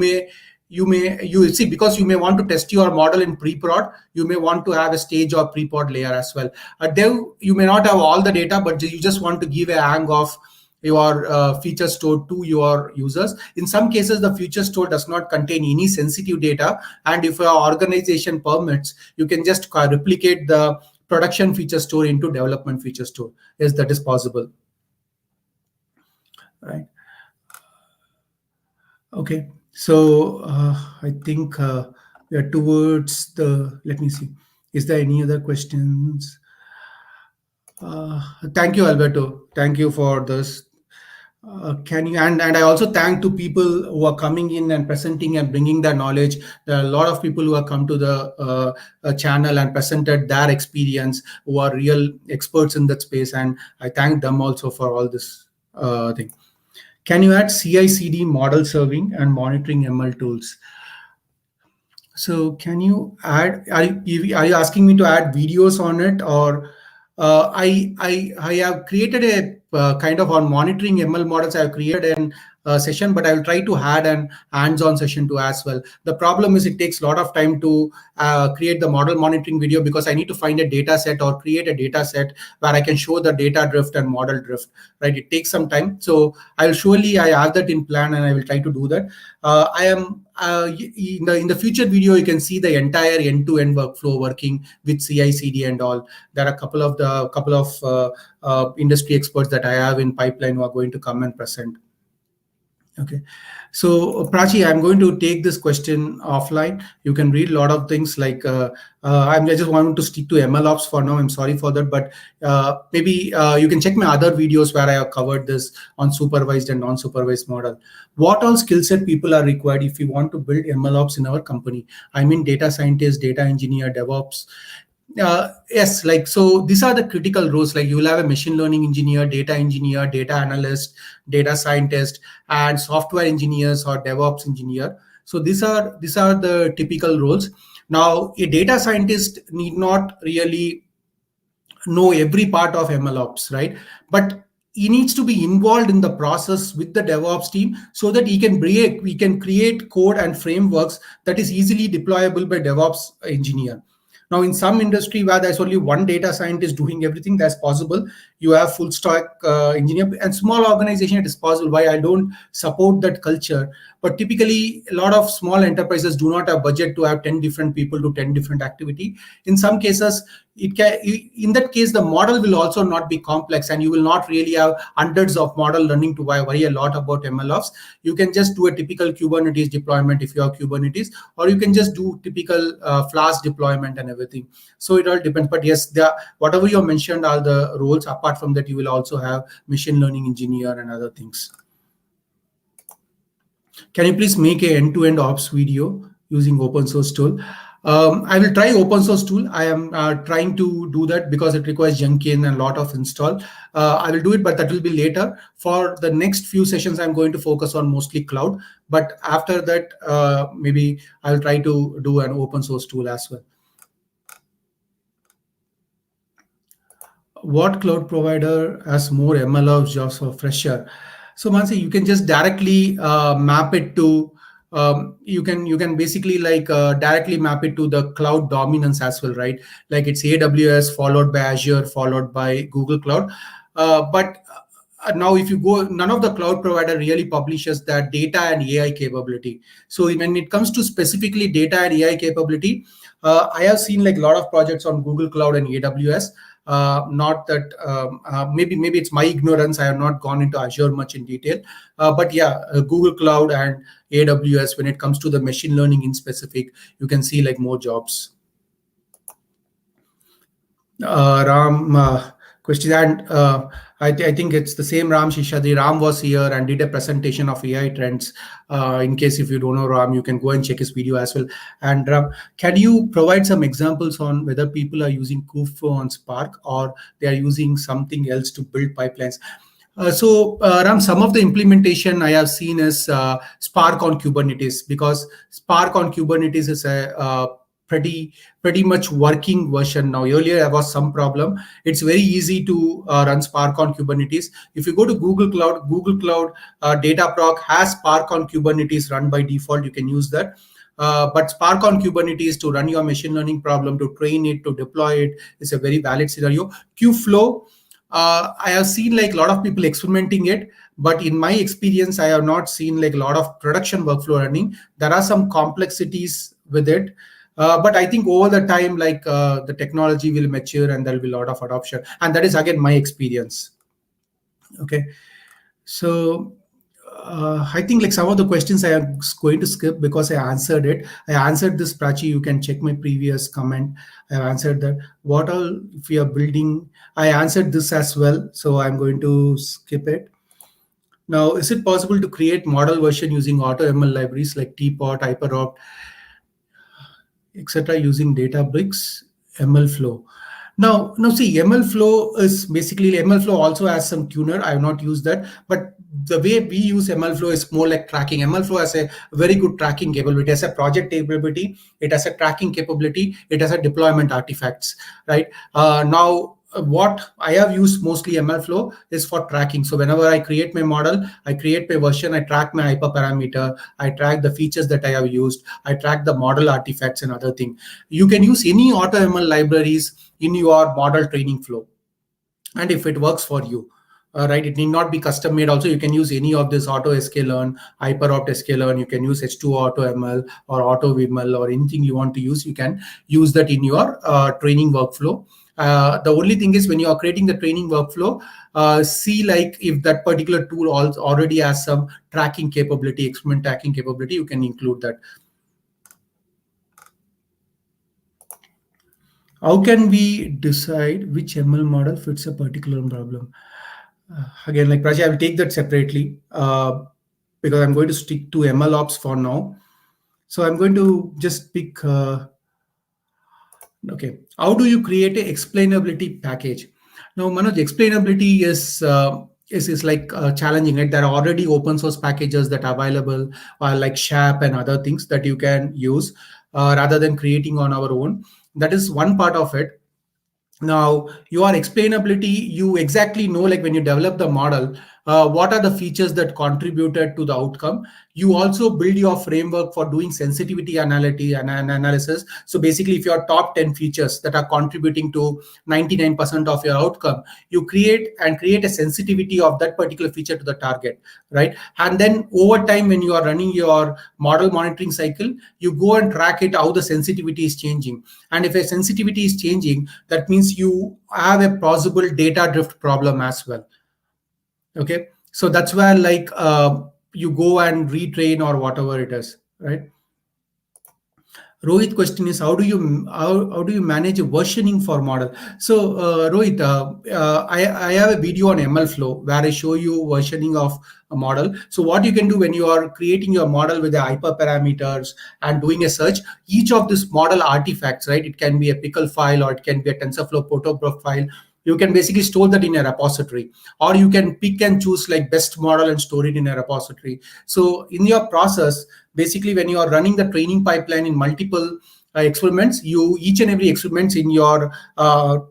see, because you may want to test your model in pre-prod, you may want to have a stage or pre-prod layer as well. Dev, you may not have all the data, but you just want to give a hang of your feature store to your users. In some cases, the feature store does not contain any sensitive data. And if your organization permits, you can just replicate the production feature store into development feature store. Yes, that is possible. Right. Okay. So I think we are towards the, let me see. Is there any other questions? Thank you, Alberto. Thank you for this. Can you and I also thank to people who are coming in and presenting and bringing their knowledge. There are a lot of people who have come to the channel and presented their experience, who are real experts in that space, and I thank them also for all this thing. Can you add CI/CD model serving and monitoring ML tools? So can you add? Are you asking me to add videos on it, or I have created a kind of on monitoring ML models. I have created a session, but I will try to add an hands-on session too as well. The problem is it takes a lot of time to create the model monitoring video because I need to find a data set or create a data set where I can show the data drift and model drift, right? It takes some time. So I have that in plan and I will try to do that. I am in the future video, you can see the entire end-to-end workflow working with CI/CD and all. There are a couple of industry experts that I have in pipeline who are going to come and present. Okay. So, Prachi, I'm going to take this question offline. You can read a lot of things like I just want to stick to MLOps for now. I'm sorry for that, but maybe you can check my other videos where I have covered this on supervised and non-supervised model. What all skill set people are required if you want to build MLOps in our company? I mean, data scientist, data engineer, DevOps. Yes, like so these are the critical roles. Like you will have a machine learning engineer, data analyst, data scientist, and software engineers or DevOps engineer. So these are the typical roles. Now a data scientist need not really know every part of MLOps, right? But he needs to be involved in the process with the DevOps team so that we can create code and frameworks that is easily deployable by DevOps engineer. Now, in some industry where there's only one data scientist doing everything, that's possible. You have full stack engineer and small organization, it is possible. Why I don't support that culture? But typically, a lot of small enterprises do not have budget to have 10 different people to 10 different activity. In some cases, it can in that case the model will also not be complex and you will not really have hundreds of model learning to worry a lot about MLOps. You can just do a typical Kubernetes deployment if you have Kubernetes, or you can just do typical Flask deployment and everything. So it all depends, but yes, whatever you mentioned are the roles. Apart from that, you will also have machine learning engineer and other things. Can you please make a end-to-end ops video using open source tool? I will try open source tool. I am trying to do that because it requires Jenkins and a lot of install. I will do it, but that will be later. For the next few sessions, I'm going to focus on mostly cloud. But after that, maybe I'll try to do an open source tool as well. What cloud provider has more MLOps jobs for fresher? So Mansi, you can just directly map it to you can basically like directly map it to the cloud dominance as well, right? Like it's AWS followed by Azure followed by Google Cloud. But now if you go, none of the cloud provider really publishes that data and AI capability. So when it comes to specifically data and AI capability, I have seen like a lot of projects on Google Cloud and AWS. Not that maybe it's my ignorance. I have not gone into Azure much in detail, but yeah, Google Cloud and AWS. When it comes to the machine learning in specific, you can see like more jobs. Ram question, and I think it's the same Ram Shishadi. Ram was here and did a presentation of AI trends. In case if you don't know Ram, you can go and check his video as well. And Ram, can you provide some examples on whether people are using Kubeflow on Spark or they are using something else to build pipelines? Ram, some of the implementation I have seen is Spark on Kubernetes, because Spark on Kubernetes is a pretty much working version now. Earlier there was some problem. It's very easy to run Spark on Kubernetes. If you go to Google Cloud Dataproc has Spark on Kubernetes run by default. You can use that. But Spark on Kubernetes to run your machine learning problem, to train it, to deploy it is a very valid scenario. Kubeflow, I have seen like a lot of people experimenting it, but in my experience, I have not seen like a lot of production workflow running. There are some complexities with it. But I think over the time, like the technology will mature and there will be a lot of adoption. And that is again my experience. Okay. So I think like some of the questions I am going to skip because I answered it. I answered this, Prachi. You can check my previous comment. I have answered that. What all if we are building? I answered this as well. So I'm going to skip it. Now, is it possible to create model version using AutoML libraries like Teapot, HyperOpt, etc., using Databricks, MLflow? Now, see, MLflow is basically MLflow also has some tuner. I have not used that, but the way we use MLflow is more like tracking. MLflow has a very good tracking capability. It has a project capability. It has a tracking capability. It has a deployment artifacts, right? Now, what I have used mostly MLflow is for tracking. So whenever I create my model, I create my version, I track my hyperparameter, I track the features that I have used, I track the model artifacts and other things. You can use any AutoML libraries in your model training flow, and if it works for you, right, it need not be custom made. Also, you can use any of this auto sklearn, hyperopt sklearn. You can use H2 AutoML or AutoVML or anything you want to use. You can use that in your training workflow. The only thing is when you are creating the training workflow, see like if that particular tool already has some tracking capability, experiment tracking capability, you can include that. How can we decide which ML model fits a particular problem? Again, like Praj, I will take that separately because I'm going to stick to MLOps for now. So I'm going to just pick, okay, how do you create a explainability package? Now, Manoj, explainability is like challenging, right? There are already open source packages that are available, like SHAP and other things that you can use rather than creating on our own. That is one part of it. Now, your explainability, you exactly know, like when you develop the model, what are the features that contributed to the outcome. You also build your framework for doing sensitivity analysis. So basically, if your top 10 features that are contributing to 99% of your outcome, you create a sensitivity of that particular feature to the target, right? And then over time, when you are running your model monitoring cycle, you go and track it, how the sensitivity is changing. And if a sensitivity is changing, that means you have a possible data drift problem as well. Okay, so that's where like you go and retrain or whatever it is, right? Rohit question is how do you manage a versioning for model? So Rohit, I have a video on ML flow where I show you versioning of a model. So what you can do when you are creating your model with the hyperparameters and doing a search, each of this model artifacts, right? It can be a pickle file or it can be a TensorFlow protobuf file. You can basically store that in a repository, or you can pick and choose like best model and store it in a repository. So in your process, basically when you are running the training pipeline in multiple experiments, you each and every experiments in your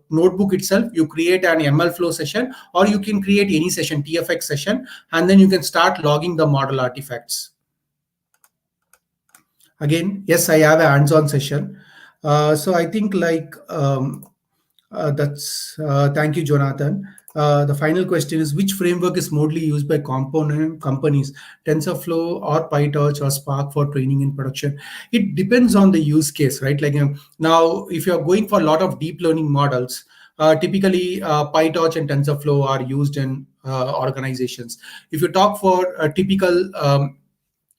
notebook itself, you create an ML flow session, or you can create any session, TFX session, and then you can start logging the model artifacts. Again, yes, I have a hands-on session. So I think like that's thank you, Jonathan. The final question is, which framework is mostly used by component companies, TensorFlow or PyTorch or Spark for training in production? It depends on the use case, right? Like now, if you're going for a lot of deep learning models, typically PyTorch and TensorFlow are used in organizations. If you talk for a typical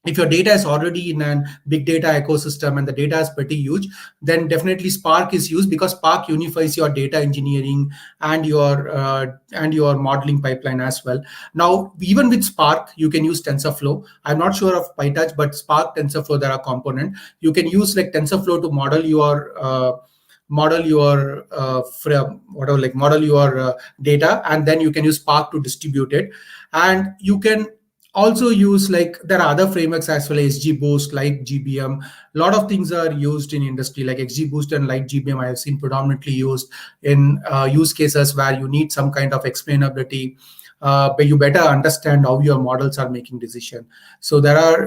if your data is already in a big data ecosystem and the data is pretty huge, then definitely Spark is used because Spark unifies your data engineering and your modeling pipeline as well. Now, even with Spark, you can use TensorFlow. I'm not sure of PyTorch, but Spark, TensorFlow, there are component. You can use like TensorFlow to model your data, and then you can use Spark to distribute it. And you can also use like there are other frameworks as well as XGBoost, LightGBM. A lot of things are used in industry like XGBoost and LightGBM. I have seen predominantly used in use cases where you need some kind of explainability, but you better understand how your models are making decision. So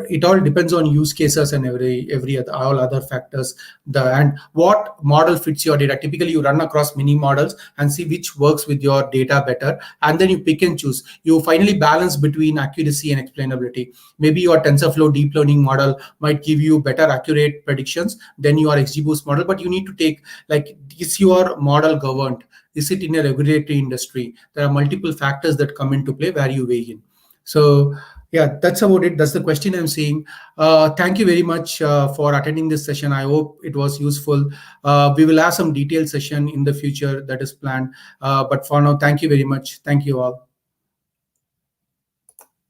it all depends on use cases and all other factors. And what model fits your data. Typically, you run across many models and see which works with your data better, and then you pick and choose. You finally balance between accuracy and explainability. Maybe your TensorFlow deep learning model might give you better accurate predictions than your XGBoost model, but you need to take like, is your model governed? Is it in a regulatory industry? There are multiple factors that come into play where you weigh in. So yeah, that's about it. That's the question I'm seeing. Thank you very much for attending this session. I hope it was useful. We will have some detailed session in the future that is planned. But for now, thank you very much. Thank you all.